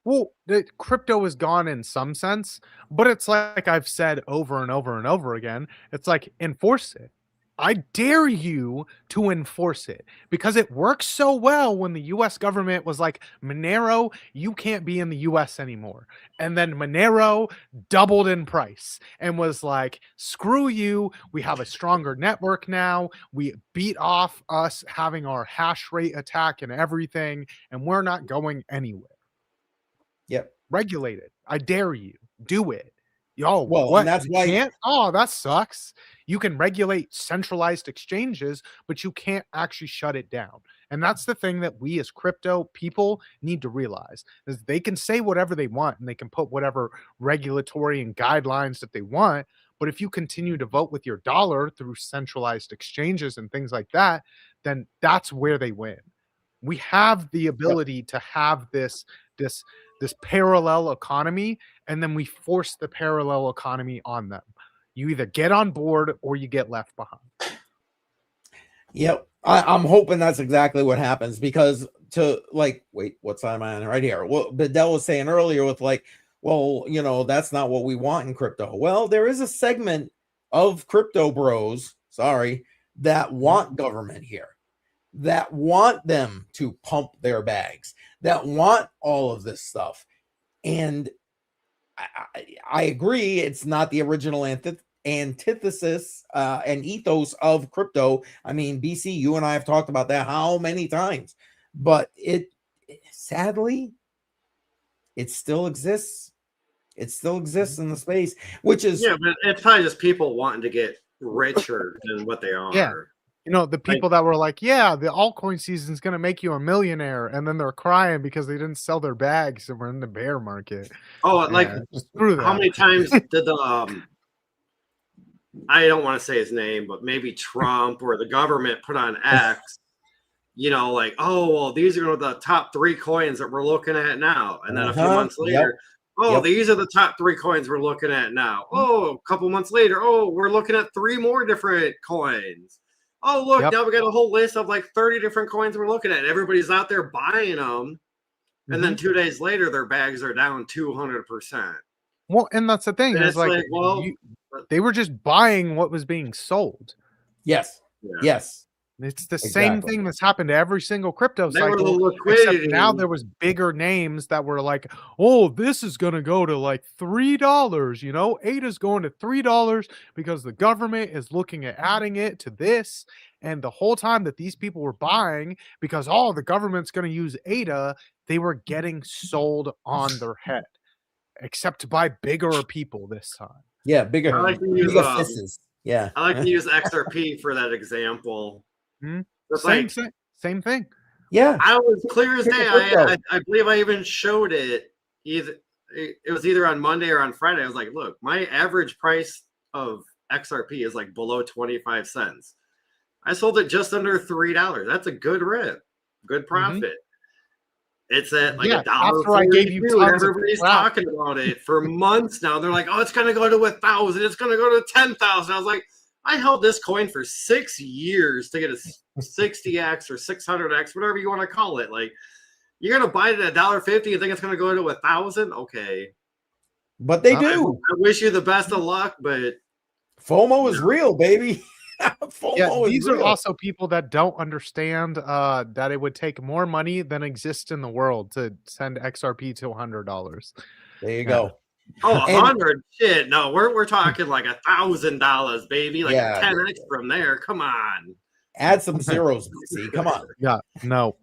Well, the crypto is gone in some sense, but it's like I've said over and over and over again, it's like enforce it. I dare you to enforce it because it works so well when the US government was like, Monero, you can't be in the US anymore. And then Monero doubled in price and was like, screw you. We have a stronger network now. We beat off us having our hash rate attack and everything, and we're not going anywhere. Yep. Regulate it. I dare you. Do it. Yo, Well, what? and that's You why can't? Oh, that sucks. You can regulate centralized exchanges, but you can't actually shut it down. And that's the thing that we as crypto people need to realize is they can say whatever they want and they can put whatever regulatory and guidelines that they want. But if you continue to vote with your dollar through centralized exchanges and things like that, then that's where they win. We have the ability to have this parallel economy, and then we force the parallel economy on them. You either get on board or you get left behind. Yep. I'm hoping that's exactly what happens because wait, what side am I on right here? Well, Badel was saying earlier with like, well, that's not what we want in crypto. Well, there is a segment of crypto bros, that want government here, that want them to pump their bags, that want all of this stuff. And I agree, it's not the original antithesis and ethos of crypto. I mean, BC, you and I have talked about that how many times, but sadly, it still exists. It still exists in the space, which is but it's probably just people wanting to get richer than what they are. Yeah. The people that were like, yeah, the altcoin season is going to make you a millionaire. And then they're crying because they didn't sell their bags and we're in the bear market. Oh, like, screw that. How many times did the, I don't want to say his name, but maybe Trump or the government put on X, like, oh, well, these are the top 3 coins that we're looking at now. And then a few months later, these are the top 3 coins we're looking at now. Oh, a couple months later, we're looking at 3 more different coins. Oh, look, now we got a whole list of like 30 different coins we're looking at. Everybody's out there buying them. And then 2 days later, their bags are down 200%. Well, and that's the thing. It's like, they were just buying what was being sold. Yes. Yeah. Yes. It's the same thing that's happened to every single crypto They were the cycle, liquidity. except now there was bigger names that were like, oh, this is going to go to like $3, you know, ADA's going to $3 because the government is looking at adding it to this. And the whole time that these people were buying, because oh, the government's going to use ADA, they were getting sold on their head, except by bigger people this time. Yeah, bigger. I like to use Yeah, I like to use XRP for that example. Same thing. Yeah, I was clear as day. Crypto. I believe I even showed it. It was either on Monday or on Friday. I was like, look, my average price of XRP is like below 25 cents. I sold it just under $3. That's a good rip, good profit. It's at like $1. After I gave you tons everybody's talking about it for months now. They're like, oh, it's going to go to 1,000. It's going to go to 10,000. I was like, I held this coin for 6 years to get a 60x or 600x, whatever you want to call it. Like, you're going to buy it at $1.50. You think it's going to go to 1,000? Okay. But they do. I wish you the best of luck, but FOMO is real, baby. These are also people that don't understand that it would take more money than exists in the world to send XRP to $100. There you go. Oh, 100 shit. No, we're talking like $1,000, baby. Like 10x from there. Come on. Add some zeros. See, come on. Yeah, no.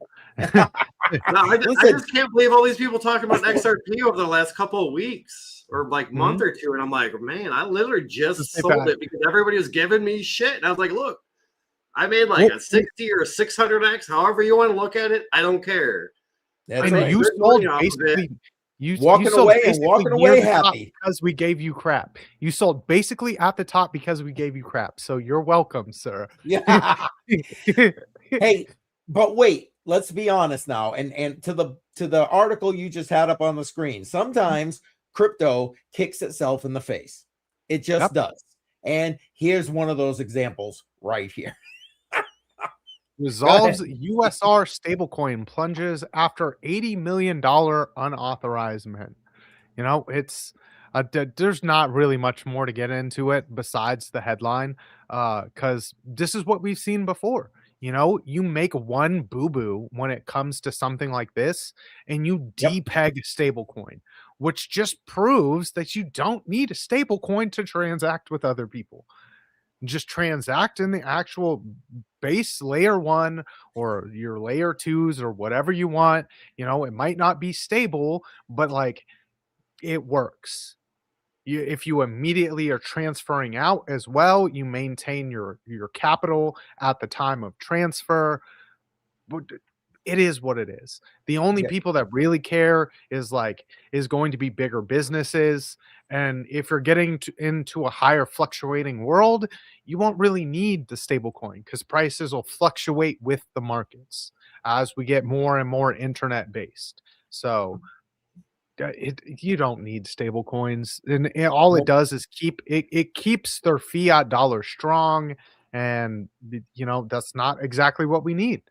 No, I just can't believe all these people talking about XRP over the last couple of weeks or like month or two. And I'm like, man, I literally just sold it because everybody was giving me shit. And I was like, look, I made like a 60 or a 600x, however you want to look at it. I don't care. That's right. You sold basically. You walking away happy because we gave you crap. You sold basically at the top because we gave you crap. So you're welcome, sir. Yeah. Hey, but wait. Let's be honest now, and to the article you just had up on the screen. Sometimes crypto kicks itself in the face. It just does. And here's one of those examples right here. Resolves USR stablecoin plunges after $80 million unauthorized mint. You know, it's there's not really much more to get into it besides the headline, because this is what we've seen before. You know, you make one boo-boo when it comes to something like this, and you depeg a stablecoin, which just proves that you don't need a stablecoin to transact with other people. Just transact in the actual base layer 1 or your layer 2s or whatever you want. You know, it might not be stable, but like it works. If you immediately are transferring out as well, you maintain your capital at the time of transfer. It is what it is. The only people that really care is going to be bigger businesses. And if you're getting into a higher fluctuating world, you won't really need the stable coin because prices will fluctuate with the markets as we get more and more internet based. So you don't need stable coins, and all it does is it keeps their fiat dollar strong, and you know that's not exactly what we need.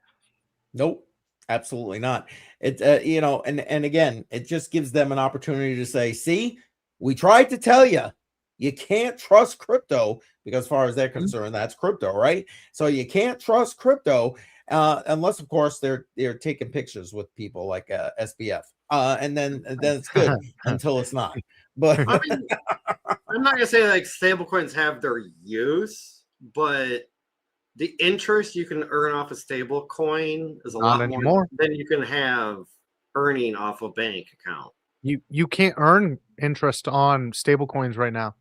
Nope, absolutely not. It you know, and again, it just gives them an opportunity to say, see, we tried to tell you, you can't trust crypto, because as far as they're concerned, that's crypto, right? So you can't trust crypto unless, of course, they're taking pictures with people like SBF. And then it's good until it's not. But I mean, I'm not gonna say like stablecoins have their use, but the interest you can earn off a stable coin is a lot more than you can have earning off a bank account. You can't earn interest on stable coins right now.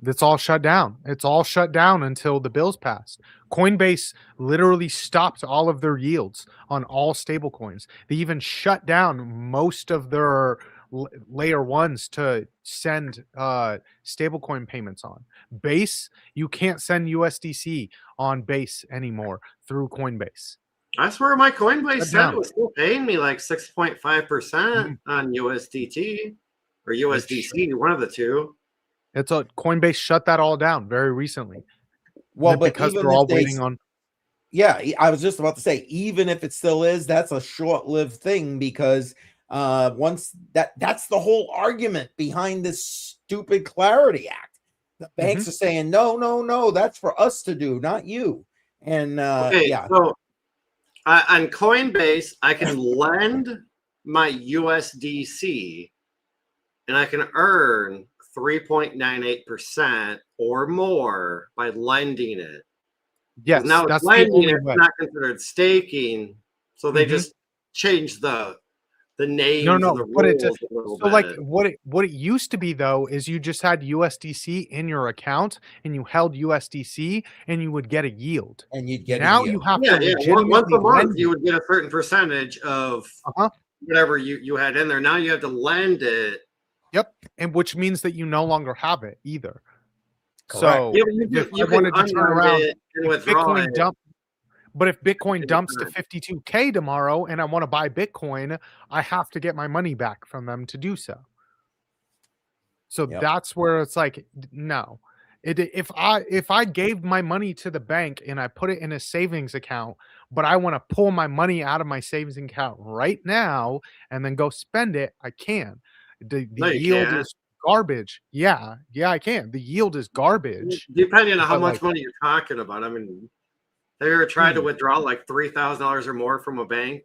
It's all shut down. It's all shut down until the bills passed. Coinbase literally stopped all of their yields on all stable coins. They even shut down most of their layer 1s to send stablecoin payments on. Base, you can't send USDC on Base anymore through Coinbase. I swear my Coinbase set was still paying me like 6.5% on USDT or USDC, one of the two. It's a Coinbase shut that all down very recently. Well, but because they're all waiting on. Yeah, I was just about to say, even if it still is, that's a short-lived thing, because once that's the whole argument behind this stupid Clarity Act. The banks are saying, no, that's for us to do, not you. And Okay, yeah, so on Coinbase, I can lend my USDC and I can earn 3.98% or more by lending it. Because Yes, now it's that's the lending, only it's way. not considered staking. So they Mhm. just changed the No, names and the no, but it rules a little so like bit. what it used to be though is you just had USDC in your account and you held USDC and you would get a yield. and you'd get a Now you yield. have to Yeah, yeah. Once legitimately a month, lend you it. would get a certain percentage of Uh-huh. whatever you had in there. Now you have to lend it. Yep. And which means that you no longer have it either. Correct. So Yeah, but if you I can wanted to turn unlend around, it and if withdraw it Bitcoin dump but if Bitcoin dumps to anytime. 52K tomorrow and I want to buy Bitcoin, I have to get my money back from them to do so. So Yep. that's where it's like, no. If I gave my money to the bank and I put it in a savings account, but I want to pull my money out of my savings account right now and then go spend it, I can. The No, you yield can't. is garbage. Yeah, I can. The yield is garbage. Depending on how But much like, money you're talking about. I mean, have you ever tried to withdraw like $3,000 or more from a bank?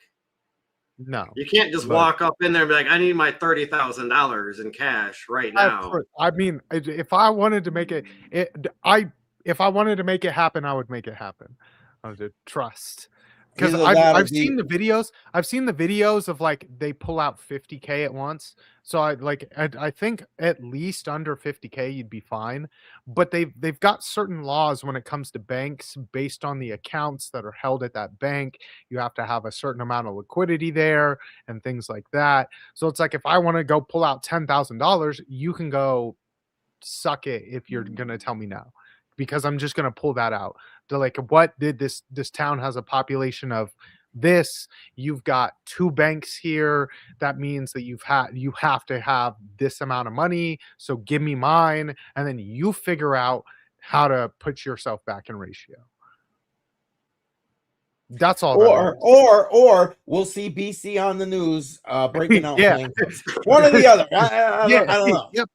no. You can't just But walk up in there and be like, "I need my $30,000 in cash right now." I mean, if I wanted to make if I wanted to make it happen, I would make it happen. I would trust because Either that or I've seen the videos. I've seen the videos of like they pull out 50K at once. So I think at least under 50K you'd be fine. But they've got certain laws when it comes to banks based on the accounts that are held at that bank. You have to have a certain amount of liquidity there and things like that. So it's like if I want to go pull out $10,000, you can go suck it if you're gonna tell me no, because I'm just gonna pull that out. They're like, what did this town has a population of this? You've got 2 banks here. That means that you have to have this amount of money. So give me mine, and then you figure out how to put yourself back in ratio. That's all that it is. Or we'll see BC on the news breaking out Yeah. playing cards. One or the other. I don't know. Yep.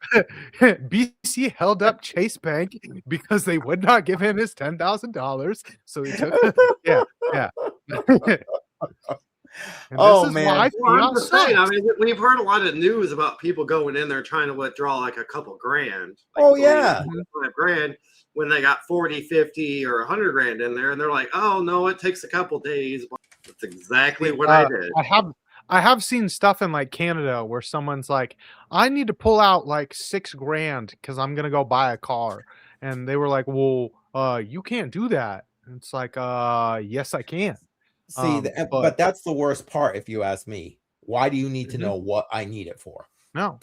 BC held up Chase Bank because they would not give him his $10,000. So he took yeah. And Oh, this is man. why Well, I'm fiat just saying. I sucks. mean, we've heard a lot of news about people going in there trying to withdraw like a couple grand. Like Oh, 3, yeah. 5 grand when they got 40, 50, or 100 grand in there, and they're like, "Oh no, it takes a couple days." That's exactly what I did. I have seen stuff in like Canada where someone's like, I need to pull out like 6 grand because I'm gonna go buy a car. And they were like, well, you can't do that. And it's like, yes, I can. See, But but that's the worst part, if you ask me. Why do you need to Mhm. know what I need it for? No.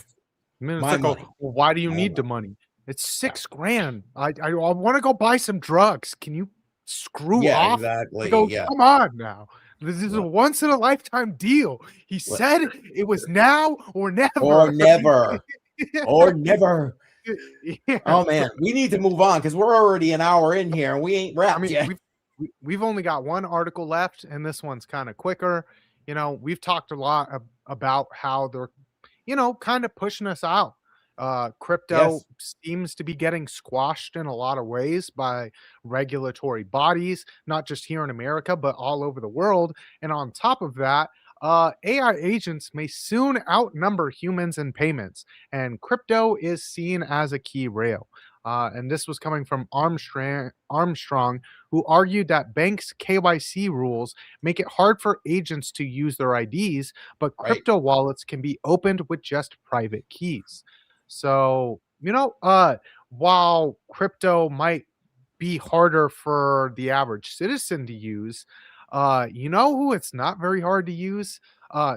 I mean, it's My like, money. well, why do you My need the money? It's 6 grand. I want to go buy some drugs. Can you screw Yeah, off? I exactly. go, Yeah. come on now. This is a What? once in a lifetime deal. He What? said it was now or never. Or never. Or never. Yeah. Oh, man. We need to move on because we're already an hour in here and we ain't I wrapped mean, yet. we've only got one article left, and this one's kind of quicker. You know, we've talked a lot about how they're, kind of pushing us out. Crypto Yes. seems to be getting squashed in a lot of ways by regulatory bodies, not just here in America, but all over the world. And on top of that, AI agents may soon outnumber humans in payments, and crypto is seen as a key rail. And this was coming from Armstrong, who argued that banks' KYC rules make it hard for agents to use their IDs, but Right. crypto wallets can be opened with just private keys. So, while crypto might be harder for the average citizen to use, you know who it's not very hard to use?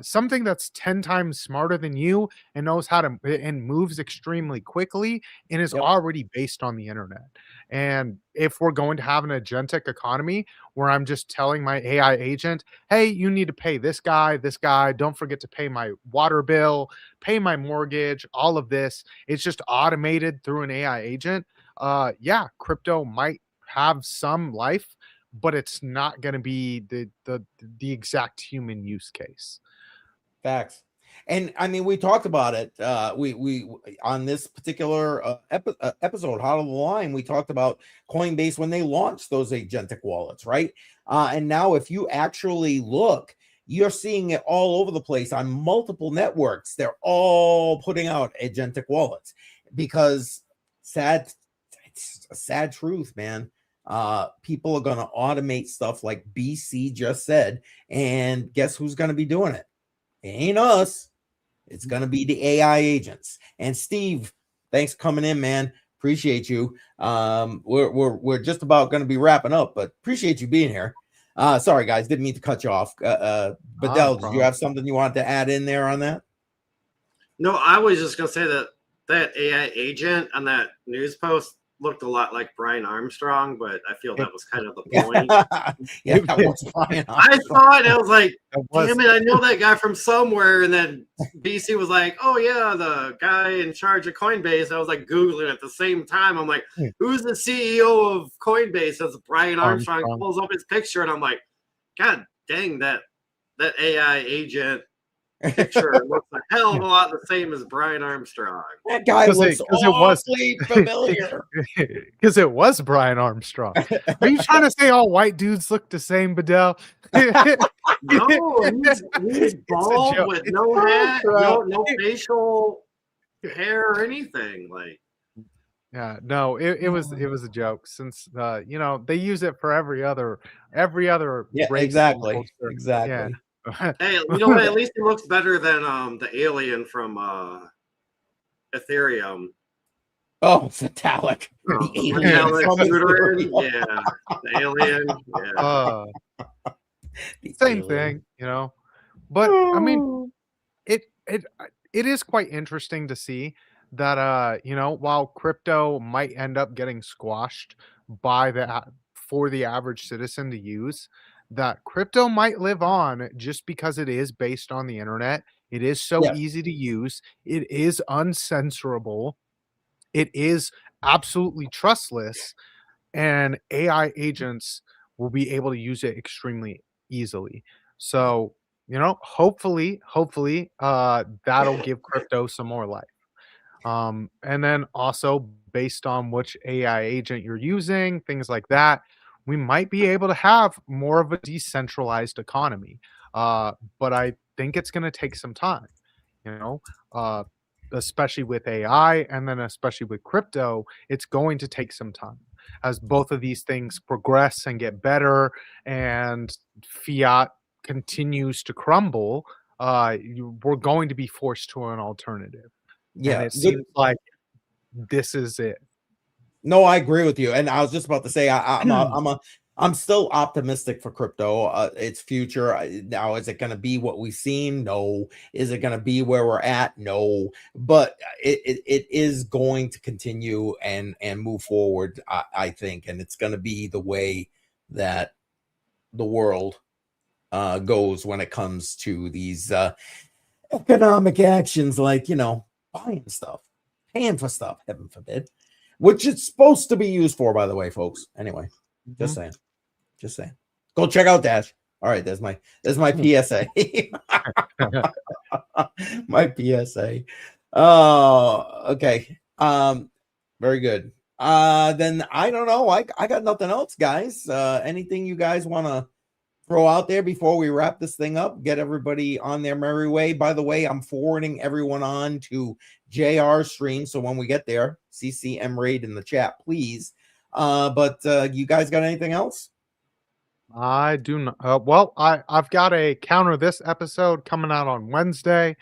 Something that's 10 times smarter than you and knows how to and moves extremely quickly and is Yep. already based on the internet. And if we're going to have an agentic economy where I'm just telling my AI agent, hey, you need to pay this guy, don't forget to pay my water bill, pay my mortgage, all of this, it's just automated through an AI agent. Yeah, crypto might have some life, but it's not going to be the exact human use case. Facts. And I mean, we talked about it. We on this particular episode, How to the Line, we talked about Coinbase when they launched those agentic wallets, right? And now, if you actually look, you're seeing it all over the place on multiple networks. They're all putting out agentic wallets because it's a sad truth, man. People are going to automate stuff like BC just said, and guess who's going to be doing it? It ain't us. It's going to be the AI agents. And Steve, thanks for coming in, man. Appreciate you. We're just about going to be wrapping up, but appreciate you being here. Sorry, guys, didn't mean to cut you off. Badel, did you have something you wanted to add in there on that? No, I was just going to say that AI agent on that news post looked a lot like Brian Armstrong, but I feel that was kind of the point. Yeah, that was Brian Armstrong. I saw it, and I was like, damn it, I know that guy from somewhere. And then BC was like, oh, yeah, the guy in charge of Coinbase. I was like Googling at the same time. I'm like, who's the CEO of Coinbase? That's Brian Armstrong. Pulls up his picture, and I'm like, God dang, that AI agent picture looks a hell of a lot the same as Brian Armstrong. That guy looks awfully familiar. Because it was Brian Armstrong. Are you trying to say all white dudes look the same, Badel? No, he's bald with no hat, no facial hair or anything. Like, yeah, no, it was a joke since they use it for every other race. Exactly. Yeah. Hey, what? At least he looks better than the alien from Ethereum. Oh, Vitalik. The alien. Yeah, the alien. Yeah. Same thing, But I mean, it is quite interesting to see that while crypto might end up getting squashed for the average citizen to use, that crypto might live on just because it is based on the internet. It is so easy to use. It is uncensorable. It is absolutely trustless, and AI agents will be able to use it extremely easily. So, hopefully, that'll give crypto some more life. And then also based on which AI agent you're using, things like that, we might be able to have more of a decentralized economy. But I think it's going to take some time, especially with AI and then especially with crypto. It's going to take some time as both of these things progress and get better and fiat continues to crumble. We're going to be forced to an alternative. Yeah, and it seems like this is it. No, I agree with you, and I was just about to say I'm still optimistic for crypto. Its future. Now, is it going to be what we've seen? No. Is it going to be where we're at? No. But it is going to continue and move forward. I think, and it's going to be the way that the world goes when it comes to these economic actions, like buying stuff, paying for stuff, heaven forbid, which it's supposed to be used for, by the way, folks. Anyway, just saying. Go check out Dash. All right, there's my PSA. My PSA. Oh, okay. Very good. Then I don't know. I got nothing else, guys. Anything you guys want to throw out there before we wrap this thing up? Get everybody on their merry way. By the way, I'm forwarding everyone on to JR's stream, so when we get there, CCM Raid in the chat, please. But you guys got anything else? I do not. Well, I've got a counter this episode coming out on Wednesday.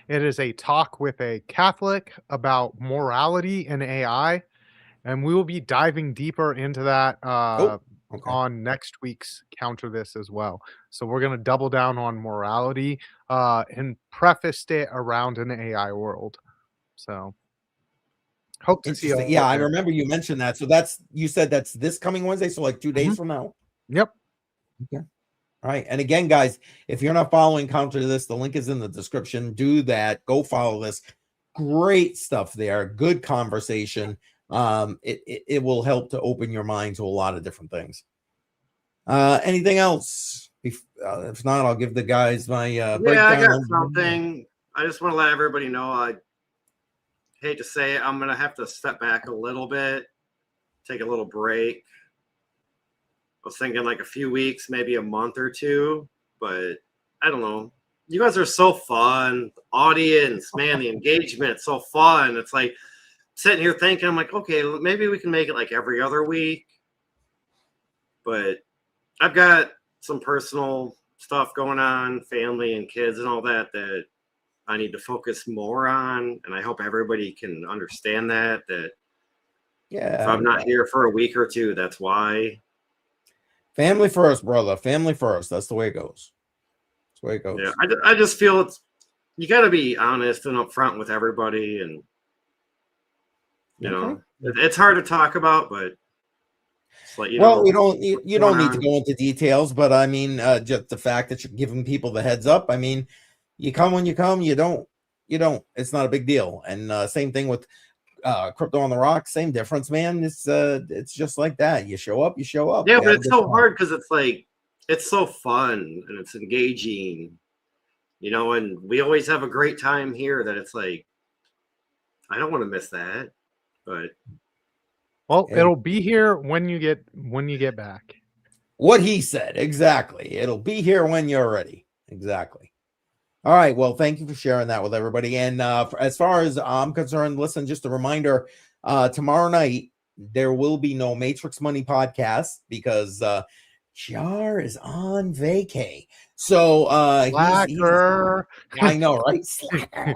It is a talk with a Catholic about morality and AI, and we will be diving deeper into that on next week's counter this as well. So we're going to double down on morality and prefaced it around an AI world. So hope to see you. Yeah, I remember you mentioned that. So you said that's this coming Wednesday, so like 2 days from now. Yep. Okay. All right. And again, guys, if you're not following Counter This, the link is in the description. Do that. Go follow this. Great stuff there. Good conversation. It will help to open your mind to a lot of different things. Anything else? If not, I'll give the guys my breakdown. I got something. I just want to let everybody know. I hate to say it, I'm gonna have to step back a little bit, take a little break. I was thinking like a few weeks, maybe a month or two, but I don't know. You guys are so fun. The audience, man, the engagement, so fun. It's like sitting here thinking, I'm like, okay, maybe we can make it like every other week. But I've got some personal stuff going on, family and kids and all that I need to focus more on. And I hope everybody can understand that if I'm not here for a week or two, that's why. Family first, brother. Family first. That's the way it goes. That's the way it goes. Yeah, I just feel you got to be honest and upfront with everybody, and you know it's hard to talk about, but it's like, you don't need to go into details, but I mean, just the fact that you're giving people the heads up. I mean, you come when you come. You don't. It's not a big deal. And same thing with Crypto on the Rocks, same difference, man. It's just like that. You show up. Yeah, but it's so hard because it's like it's so fun and it's engaging, and we always have a great time here that it's like I don't want to miss that. But it'll be here when you get back. What he said, exactly. It'll be here when you're ready. Exactly. All right. Well, thank you for sharing that with everybody. And as far as I'm concerned, listen, just a reminder, tomorrow night, there will be no Matrix Money podcast because Jar is on vacay. So Slacker. I know, right? Slacker.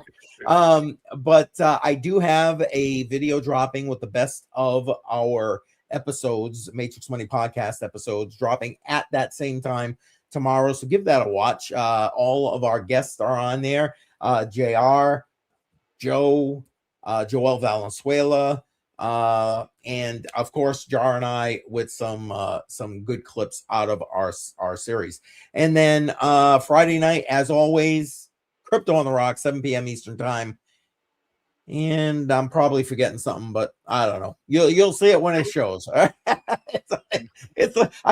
But I do have a video dropping with the best of our episodes, Matrix Money podcast episodes, dropping at that same time tomorrow. So give that a watch. All of our guests are on there. JR, Joe, Joel Valenzuela, and of course Jar and I with some good clips out of our series. And then Friday night, as always, Crypto on the Rocks, 7 p.m. Eastern time. And I'm probably forgetting something, but I don't know. You'll see it when it shows. I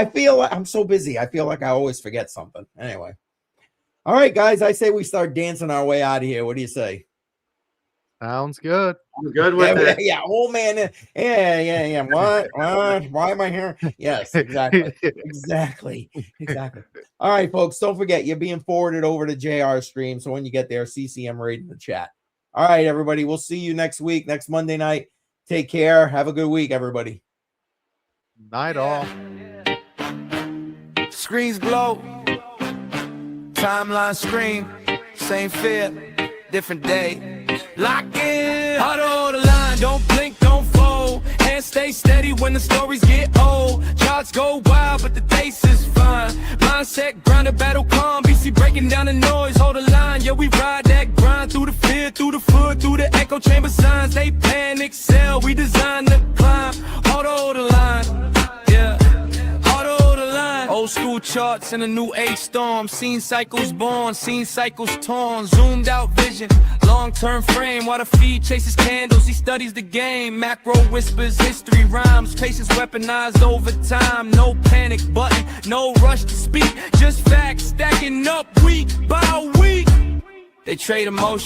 feel like I'm so busy. I feel like I always forget something. Anyway. All right, guys. I say we start dancing our way out of here. What do you say? Sounds good. I'm good with it. Yeah. Oh man. Yeah. What? Why am I here? Yes, exactly. Exactly. All right, folks. Don't forget, you're being forwarded over to JR stream. So when you get there, CCM right in the chat. All right, everybody. We'll see you next week, next Monday night. Take care. Have a good week, everybody. Night all. Screens glow. Timeline scream. Same fear, different day. Lock in. HODL the line. Don't blink, don't fold. Hands stay steady when the stories get old. Charts go wild, but the taste is fine. Mindset, grounded, battle calm. BC breaking down the noise. Hold the line. Yeah, we ride that grind through the fear, through the foot, through the echo chamber signs. They panic, sell. We design the climb. HODL the line. Yeah. HODL the line. Old school charts in a new age storm. Seen cycles born, seen cycles torn. Zoomed out vision, long-term frame. While the feed chases candles, he studies the game. Macro whispers, history rhymes. Traces weaponized over time. No panic button, no rush to speak. Just facts stacking up week by week. They trade emotion.